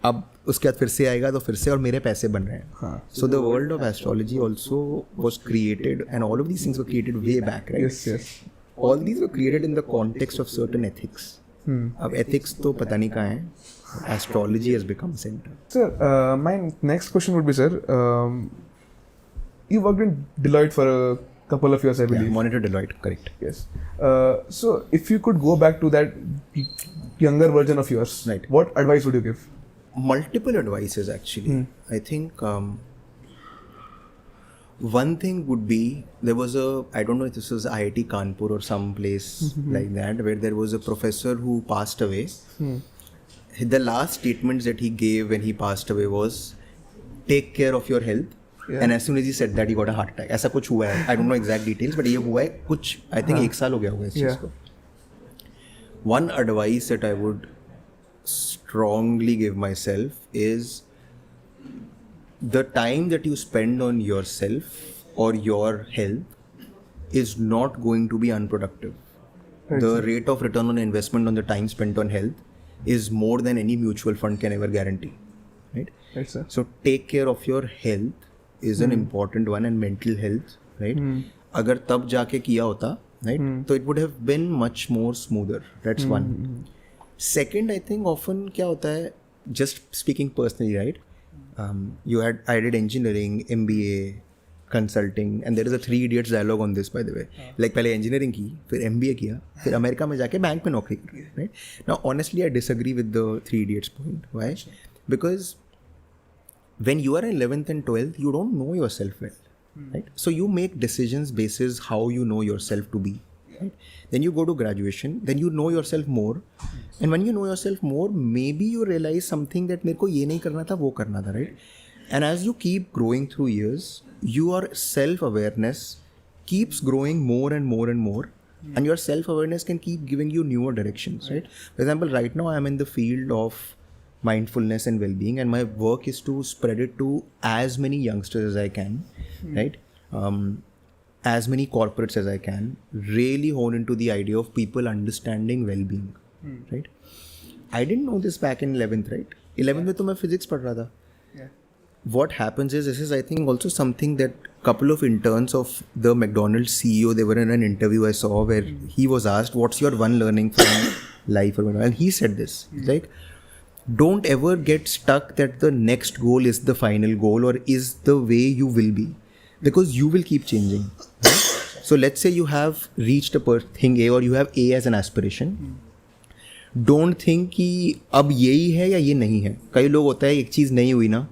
अब उसके बाद फिर से आएगा तो फिर से, और मेरे पैसे बन रहे हैं. So the world of astrology also was created, and all of these things were created way back, right. all these were created in the context of certain ethics. अब ethics तो पता नहीं कहाँ है. Astrology has become center. Sir, my next question would be, sir, you worked in Deloitte for a couple of years, I believe. Yeah, monitor Deloitte, correct. Yes. So, if you could go back to that younger version of yours, Right. what advice would you give? Multiple advices actually. I think one thing would be, there was I don't know if this was IIT Kanpur or some place like that, where there was a professor who passed away. The last statements that he gave when he passed away was, take care of your health. Yeah. And as soon as he said that, he got a heart attack. ऐसा कुछ हुआ है. I don't know exact details, but ये हुआ है कुछ, I think 1 साल हो गया होगा इस चीज़ को. One advice that I would strongly give myself is, the time that you spend on yourself or your health is not going to be unproductive. Right, The sir. rate of return on investment on the time spent on health is more than any mutual fund can ever guarantee. Right? Right, sir. So take care of your health is an important one, and mental health, right? अगर तब जाके किया होता, right? So it would have been much more smoother. That's one. Second, I think often क्या होता है, just speaking personally, right? I did engineering, MBA, consulting, and there is a 3 Idiots dialogue on this, by the way. Like पहले engineering की, फिर MBA किया, फिर America में जाके बैंक में नौकरी की, right? Now honestly, I disagree with the 3 Idiots point. Why? Because when you are in 11th and 12th, you don't know yourself well, right? So you make decisions basis how you know yourself to be, right? Then you go to graduation, then you know yourself more, and when you know yourself more, maybe you realize something that मेरे को ये नहीं करना था, वो करना था, right? And as you keep growing through years, your self-awareness keeps growing more and more and more, and your self-awareness can keep giving you newer directions, right? For example, right now I am in the field of mindfulness and well-being, and my work is to spread it to as many youngsters as I can, right? As many corporates as I can, really hone into the idea of people understanding well-being, right? I didn't know this back in 11th, right? 11th में तो मैं physics पढ़ रहा था. What happens is, this is I think also something that couple of interns of the McDonald's CEO, they were in an interview I saw where he was asked, what's your one learning from life or whatever, and he said this, like, don't ever get stuck that the next goal is the final goal or is the way you will be, because you will keep changing, right? So let's say you have reached a thing A, or you have A as an aspiration. Don't think कि अब यही है या ये नहीं है. कई लोग होता है एक चीज़ नहीं हुई ना,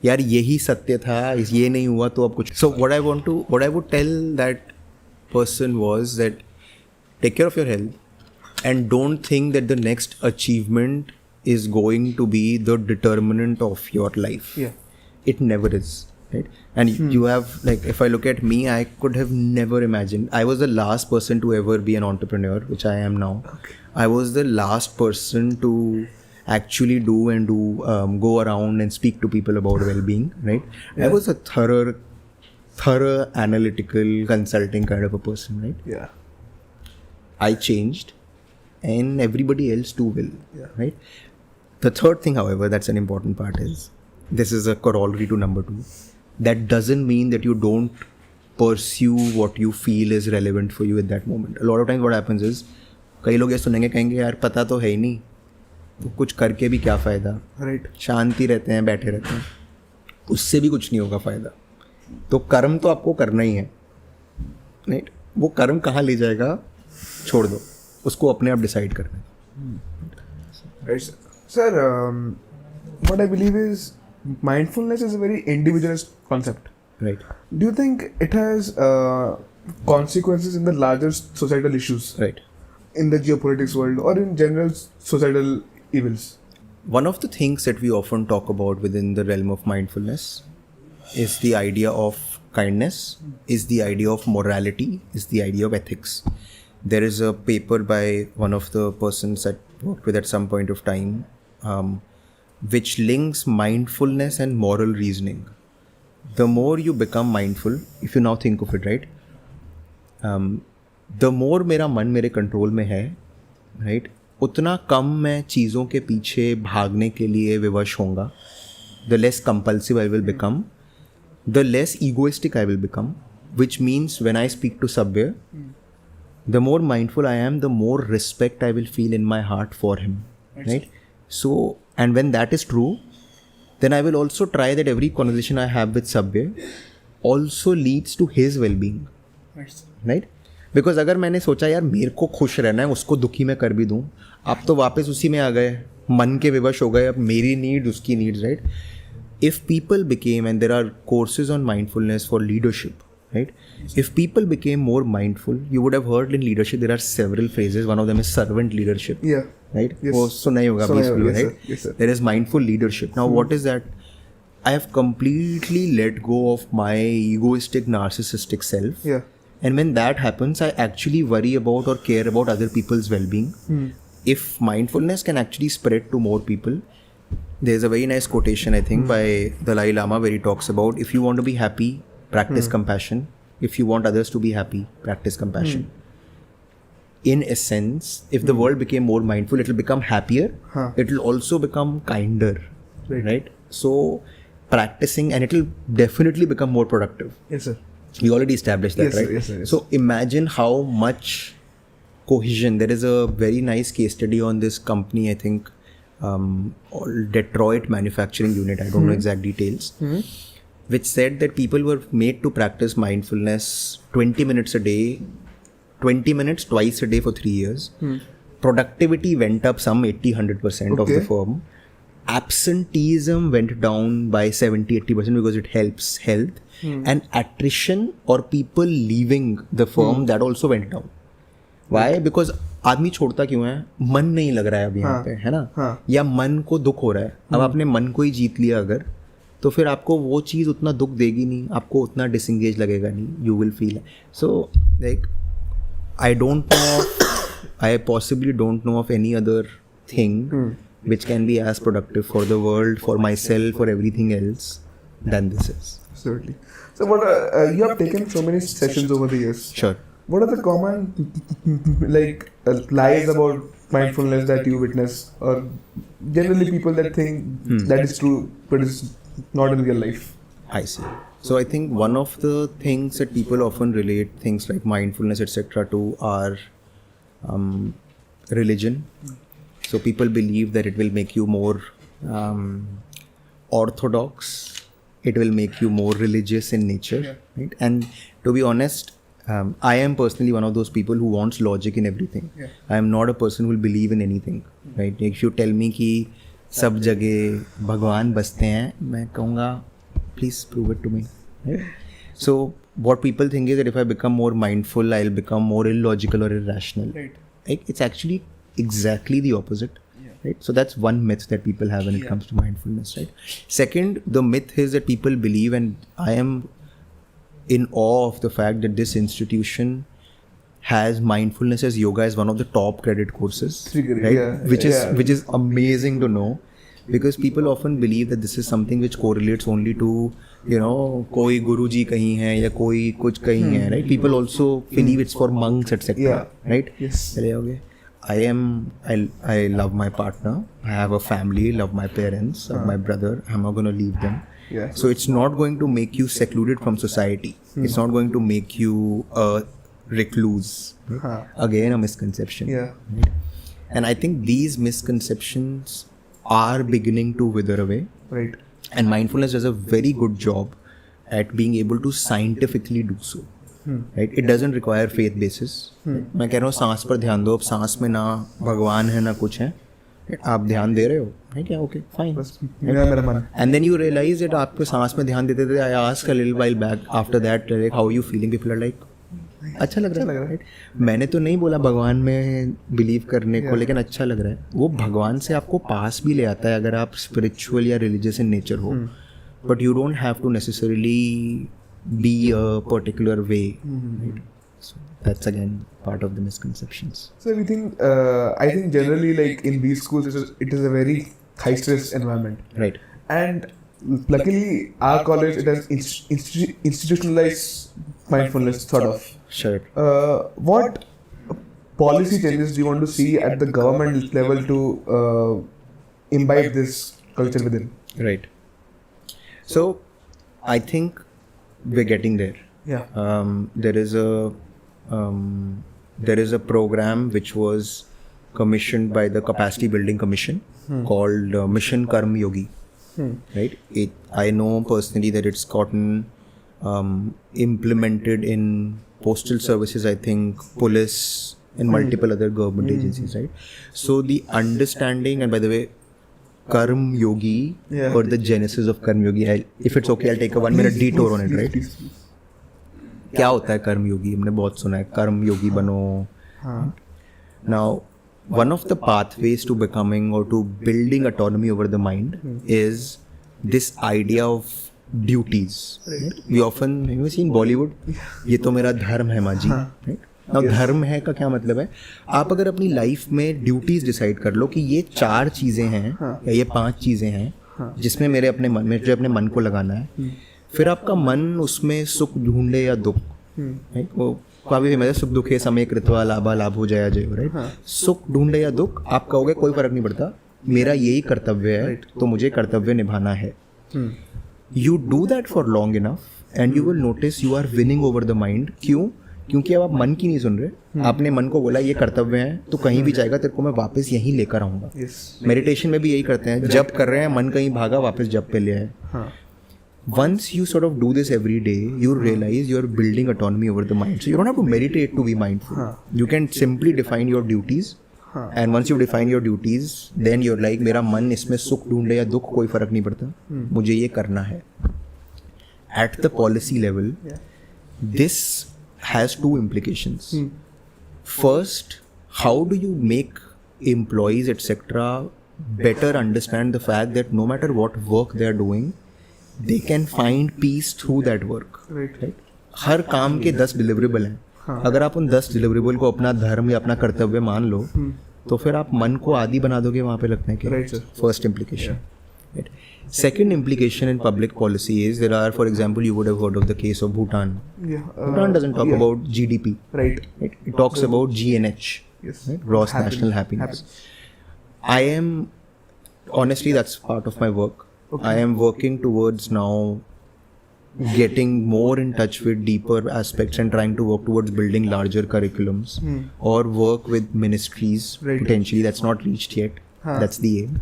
यार यही सत्य था, ये नहीं हुआ तो अब कुछ. So what I would tell that person was that take care of your health and don't think that the next achievement is going to be the determinant of your life. Yeah. It never is, right? And you have, like, if I look at me, I could have never imagined. I was the last person to ever be an entrepreneur, which I am now. Okay. I was the last person to actually go around and speak to people about well-being, right? Yeah. I was a thorough analytical consulting kind of a person, right? Yeah. I changed, and everybody else too will, Yeah. right? The third thing, however, that's an important part is, this is a corollary to number 2. That doesn't mean that you don't pursue what you feel is relevant for you at that moment. A lot of times what happens is, कई लोग ये सुनेंगे, कहेंगे यार पता तो है ही नहीं, तो कुछ करके भी क्या फ़ायदा, Right. शांति रहते हैं, बैठे रहते हैं, उससे भी कुछ नहीं होगा फ़ायदा. तो कर्म तो आपको करना ही है, राइट? वो कर्म कहाँ ले जाएगा छोड़ दो, उसको अपने आप डिसाइड करना है. Right. Sir, what I believe is mindfulness is a very individualist concept. Right. Do you think it has consequences in the larger societal issues, Right. in the geopolitics world, or in general societal evils? One of the things that we often talk about within the realm of mindfulness is the idea of kindness, is the idea of morality, is the idea of ethics. There is a paper by one of the persons that worked with at some point of time, which links mindfulness and moral reasoning. The more you become mindful, if you now think of it, right, the more मेरा मन मेरे control में है, right, उतना कम मैं चीज़ों के पीछे भागने के लिए विवश होऊंगा. The less compulsive I will become, the less egoistic I will become, which means when I speak to Sabya, the more mindful I am, the more respect I will feel in my heart for him, right? So, and when that is true, then I will also try that every conversation I have with Sabya also leads to his well-being, right? Because अगर मैंने सोचा यार मेरे को खुश रहना है, उसको दुखी मैं कर भी दूँ, आप तो वापस उसी में आ गए, मन के विवश हो गए, अब मेरी नीड उसकी needs, right? If people became, and there are courses on mindfulness for leadership, right? If people became more mindful, you would have heard in leadership there are several phrases. One of them is servant leadership. Yeah. Right? Yes. वो सुना ही होगा सुना ही peaceful, होगा, yes, right? sir. Yes, sir. There is mindful leadership. Now, what is that? I have completely let go of my egoistic, narcissistic self. Yeah. And when that happens, I actually worry about or care about other people's well-being. If mindfulness can actually spread to more people, there's a very nice quotation, I think, by Dalai Lama where he talks about if you want to be happy, practice compassion. If you want others to be happy, practice compassion. In essence, if the world became more mindful, it will become happier. It will also become kinder, right? So, practicing, and it will definitely become more productive. Yes, sir. We already established that, Yes, sir. right? Yes, sir. Yes. So imagine how much cohesion. There is a very nice case study on this company, I think, Detroit Manufacturing Unit. I don't know exact details, which said that people were made to practice mindfulness 20 minutes a day, 20 minutes twice a day for 3 years. Productivity went up some 80-100% of the firm. Absenteeism went down by 70-80% because it helps health. And attrition or people leaving the firm, that also went down. Why? Because आदमी छोड़ता क्यों है? मन नहीं लग रहा है अभी यहाँ पे, है ना? या मन को दुख हो रहा है. अब आपने मन को ही जीत लिया अगर, तो फिर आपको वो चीज़ उतना दुख देगी नहीं, आपको उतना डिसंगेज लगेगा नहीं. You will feel. So like I don't know, I possibly don't know of any other thing which can be as productive for the world, for myself, for everything else than this is. Absolutely. So, what you have taken so many sessions over the years. Sure. What are the common lies about mindfulness that you witness, or generally people that think that is true but is not in real life? I see. So I think one of the things that people often relate things like mindfulness, etc., to are religion. So people believe that it will make you more orthodox. It will make you more religious in nature, right? And to be honest, I am personally one of those people who wants logic in everything. I am not a person who will believe in anything, right? If you tell me कि सब जगह भगवान बसते हैं, मैं कहूँगा please prove it to me. Right? So what people think is that if I become more mindful, I'll become more illogical or irrational. Right. It's actually exactly the opposite. Right. So that's one myth that people have when it comes to mindfulness. Right. Second, the myth is that people believe, and I am in awe of the fact that this institution has mindfulness as yoga as one of the top credit courses. Right. Which is amazing to know. Because people often believe that this is something which correlates only to, you know, कोई गुरुजी कहीं है या कोई कुछ कहीं है, right? People also believe it's for monks, etc. Right? Yes. चले होगे. I love my partner. I have a family. Love my parents. Love my brother. I'm not going to leave them. Yeah. So it's not going to make you secluded from society. It's not going to make you a recluse. Right? Again, a misconception. Yeah. Right? And I think these misconceptions are beginning to wither away. Right. And mindfulness does a very good job at being able to scientifically do so. Right? It doesn't require faith basis. मैं कह रहा हूँ सांस पर ध्यान दो. अब सांस में ना भगवान है ना कुछ है. आप ध्यान दे रहे हो, right? Yeah, okay, fine. मेरा मन. And then you realize that आपको सांस में ध्यान देते थे. I asked a little while back after that, like, how are you feeling? People are like, अच्छा लग रहा है. मैंने तो नहीं बोला भगवान में बिलीव करने को, लेकिन अच्छा लग रहा है. वो भगवान से आपको पास भी ले आता है अगर आप स्पिरिचुअल या रिलीजियस इन नेचर हो. But you don't have to necessarily be a particular way. That's again part of the misconceptions. So I think generally, like in these schools, it is a very high stress environment. Right. And luckily, our college, it has institutionalized mindfulness, sort of. Sure. What policy changes do you want to see at the government level to imbibe this culture within? Right. So, I think we're getting there. Yeah. There is a there is a program which was commissioned by the Capacity Building Commission called Mission Karm Yogi. Right? I know personally that it's gotten implemented in postal services, I think, police, and multiple other government agencies, right? So the understanding, and by the way, Karm Yogi, or the genesis of Karm Yogi, if it's okay, I'll take a 1 minute detour on it, right? क्या होता है कर्म योगी? हमने बहुत सुना है कर्म योगी बनो. Now, one of the pathways to becoming or to building autonomy over the mind is this idea of duties. Right? We often see in Bollywood, ये तो मेरा धर्म है माँ जी. Right? Now, धर्म है का क्या मतलब है? आप अगर अपनी लाइफ में ड्यूटीज डिसाइड कर लो कि ये 4 चीज़ें हैं या ये 5 चीज़ें हैं जिसमें मेरे अपने मन में, जो अपने मन को लगाना है, फिर आपका मन उसमें सुख ढूंढे या दुख, राइट? वो काफ़ी फेमस है, सुख दुखे समय कृत्वा लाभा लाभो जया जय, राइट? सुख ढूंढे या दुख, आप कहोगे कोई फर्क नहीं पड़ता, मेरा यही कर्तव्य है, तो मुझे कर्तव्य निभाना है. You do that for long enough and you will notice you are winning over the mind. क्यों? क्योंकि अब आप मन की नहीं सुन रहे. आपने मन को बोला ये कर्तव्य है, तो कहीं भी जाएगा तेरे को मैं वापस यहीं लेकर आऊँगा. मेडिटेशन में भी यही करते हैं, जब कर रहे हैं मन कहीं भागा, वापस जब पे ले आए. Once you sort of do this every day, you realize you're building autonomy over the mind. So you don't have to meditate to be mindful. You can simply define your duties. And once you define your duties, then you're like, मेरा मन इसमें सुख ढूंढे या दुख कोई फर्क नहीं पड़ता, मुझे ये करना है. At the policy level, this has 2 implications. First, how do you make employees, etc., better understand the fact that no matter what work they are doing, they can find peace through that work. Right? हर काम के 10 deliverable हैं. अगर आप उन 10 deliverable को अपना धर्म या अपना कर्तव्य मान लो, तो फिर आप मन को आदि बना दोगे वहाँ पे लगने के. First implication. Second implication in public policy is there are, for example, you would have heard of the case of Bhutan. Bhutan doesn't talk about GDP. Right? It talks about GNH. Right? Gross National Happiness. I am, honestly, that's part of my work. I am working towards now getting more in touch with deeper aspects and trying to work towards building larger curriculums or work with ministries potentially that's not reached yet. That's the aim.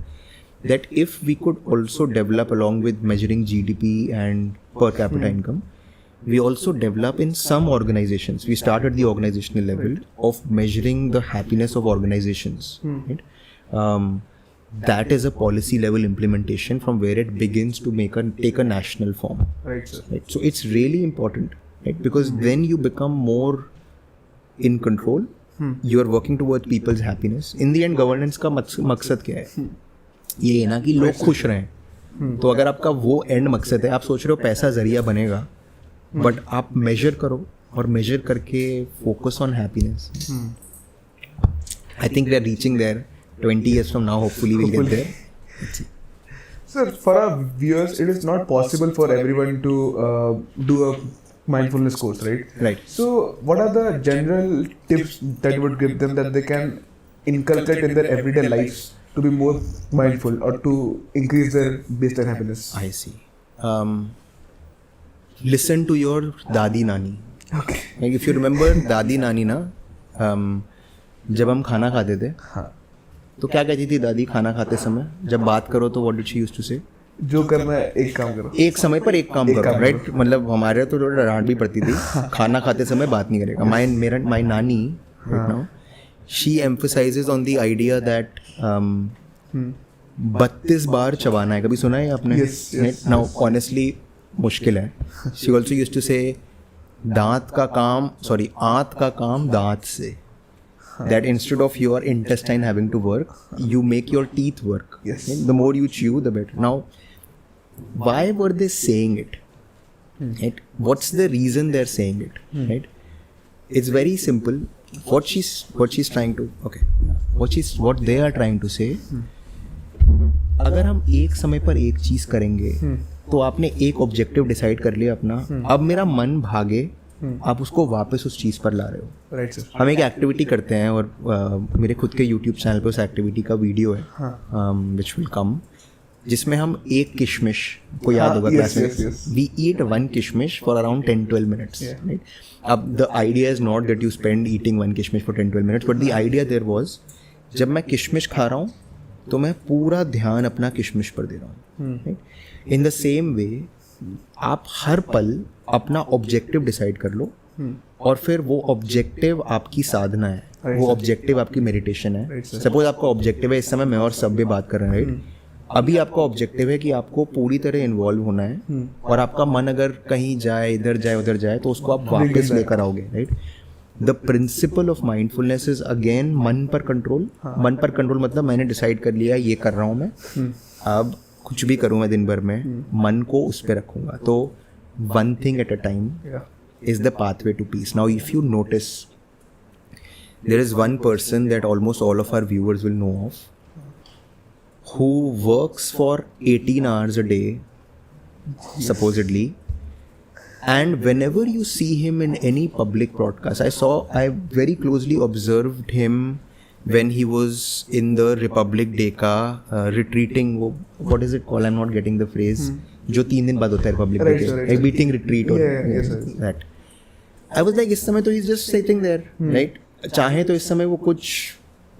That if we could also develop along with measuring GDP and per capita income, we also develop in some organizations. We start at the organizational level of measuring the happiness of organizations. Right? That is a policy level implementation from where it begins to take a national form. Right, sir. Right? So it's really important, right? Because then you become more in control. You are working towards people's happiness. In the end, governance का मकसद क्या है? ये है ना कि लोग खुश रहें. तो अगर आपका वो एंड मकसद है, आप सोच रहे हो पैसा जरिया बनेगा, बट आप मेजर करो और मेजर करके focus on happiness. I think we are reaching there. 20 years from now, hopefully we'll get there. Sir, for our viewers, it is not possible for everyone to do a mindfulness course, right? Right. So, what are the general tips that you would give them that they can inculcate in their everyday lives to be more mindful or to increase their baseline happiness? I see. Listen to your dadi nani. Okay. Like if you remember dadi nani ना, जब हम खाना खाते थे, तो क्या कहती थी दादी खाना खाते समय? जब बात करो तो what did she used to say? जो करना है एक काम करो, एक समय पर एक काम करो. राइट? मतलब हमारे तो डांट भी पड़ती थी, खाना खाते समय बात नहीं करेगा. माय नानी right now, she emphasises on the idea that 32 बार चबाना है. कभी सुना है आपने? नाउ ऑनेस्टली मुश्किल है. शी ऑल्सो यूज्ड टू से आंत का काम दांत से. That instead of your intestine having to work, you make your teeth work. Yes. The more you chew, the better. Now, why were they saying it? Right? What's the reason they're saying it? Right? It's very simple. What she's trying to, what they are trying to say. अगर हम एक समय पर एक चीज करेंगे, तो आपने एक ऑब्जेक्टिव डिसाइड कर लिया अपना. अब मेरा मन भागे, आप उसको वापस उस चीज़ पर ला रहे हो. Right sir. हम एक एक्टिविटी करते हैं और मेरे खुद के YouTube चैनल पे उस एक्टिविटी का वीडियो है, विच विल कम. जिसमें हम एक किशमिश को याद होगा क्लास में, we eat one kishmish for around 10-12 minutes, राइट. अब the idea is not that you spend eating one kishmish for 10-12 minutes, but the idea there was, जब मैं किशमिश खा रहा हूँ तो मैं पूरा ध्यान अपना किशमिश पर दे रहा हूँ. इन द सेम वे आप हर पल अपना ऑब्जेक्टिव डिसाइड कर लो, और फिर वो ऑब्जेक्टिव आपकी साधना है, वो ऑब्जेक्टिव आपकी मेडिटेशन है. सपोज आपका ऑब्जेक्टिव है, इस समय मैं और सब भी बात कर रहे हैं, राइट. अभी आपका ऑब्जेक्टिव है कि आपको पूरी तरह इन्वॉल्व होना है, और आपका मन अगर कहीं जाए, इधर जाए उधर जाए, तो उसको आप वापस लेकर आओगे, right. The principle of mindfulness is again मन पर कंट्रोल. मन पर कंट्रोल मतलब मैंने डिसाइड कर लिया ये कर रहा हूँ मैं, अब कुछ भी करूँ मैं दिन भर में, मन को उस पर रखूँगा. तो one thing at a time is the pathway to peace. Now, if you notice, there is one person that almost all of our viewers will know of, who works for 18 hours a day, supposedly, and whenever you see him in any public broadcast, I very closely observed him when he was in the Republic Day का retreating, what is it called? I'm not getting the phrase. जो 3 दिन बाद होता है Republic day के, एक meeting retreat और that. I was like, इस समय तो he is just sitting there, right. चाहे तो इस समय वो कुछ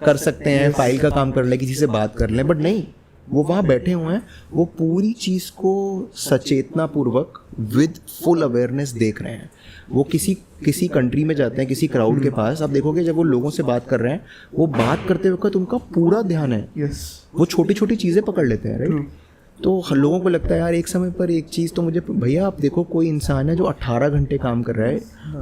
कर सकते हैं, फाइल का काम कर ले, किसी से बात कर लें, बट नहीं, वो वहाँ बैठे हुए हैं, वो पूरी चीज़ को सचेतना पूर्वक विद फुल अवेयरनेस देख रहे हैं. वो किसी कंट्री में जाते हैं, किसी क्राउड के पास, आप देखोगे जब वो लोगों से बात कर रहे हैं, वो बात करते वक्त उनका पूरा ध्यान है, वो छोटी छोटी चीज़ें पकड़ लेते हैं, राइट. तो लोगों को लगता है यार एक समय पर एक चीज़ तो मुझे, भैया आप देखो कोई इंसान है जो 18 घंटे काम कर रहा है,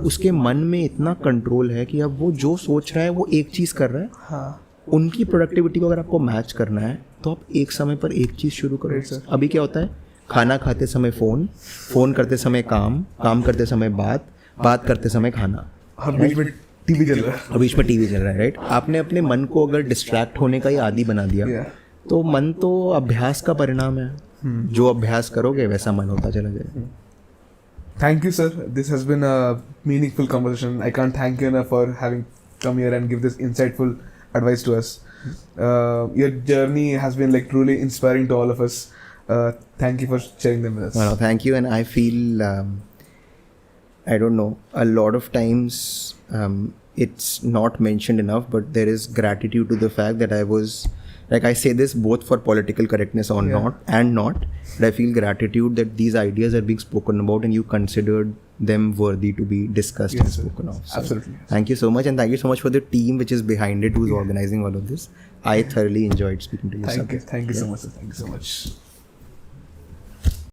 उसके मन में इतना कंट्रोल है कि अब वो जो सोच रहा है वो एक चीज़ कर रहा है. उनकी प्रोडक्टिविटी को अगर आपको मैच करना है तो आप एक समय पर एक चीज़ शुरू करो. अभी क्या होता है, खाना खाते समय फ़ोन करते समय काम करते समय बात करते समय खाना, बीच में टीवी चल रहा है, राइट. आपने अपने मन को अगर डिस्ट्रैक्ट होने का ही आदी बना दिया, तो मन तो अभ्यास का परिणाम है. जो अभ्यास करोगे वैसा मन होता चला जाएगा. Thank you, sir. This has been a meaningful conversation. I can't thank you enough for having come here and give this insightful advice to us. Your journey has been like truly inspiring to all of us. Thank you for sharing them with us. Well, thank you, and I feel I don't know, a lot of times it's not mentioned enough, but there is gratitude to the fact that I was, like, I say this both for political correctness or not, but I feel gratitude that these ideas are being spoken about and you considered them worthy to be discussed and spoken of. So absolutely. Thank you so much, and thank you so much for the team which is behind it, who's organizing all of this. I thoroughly enjoyed speaking to you. Thank you so much, sir. Thank you so much.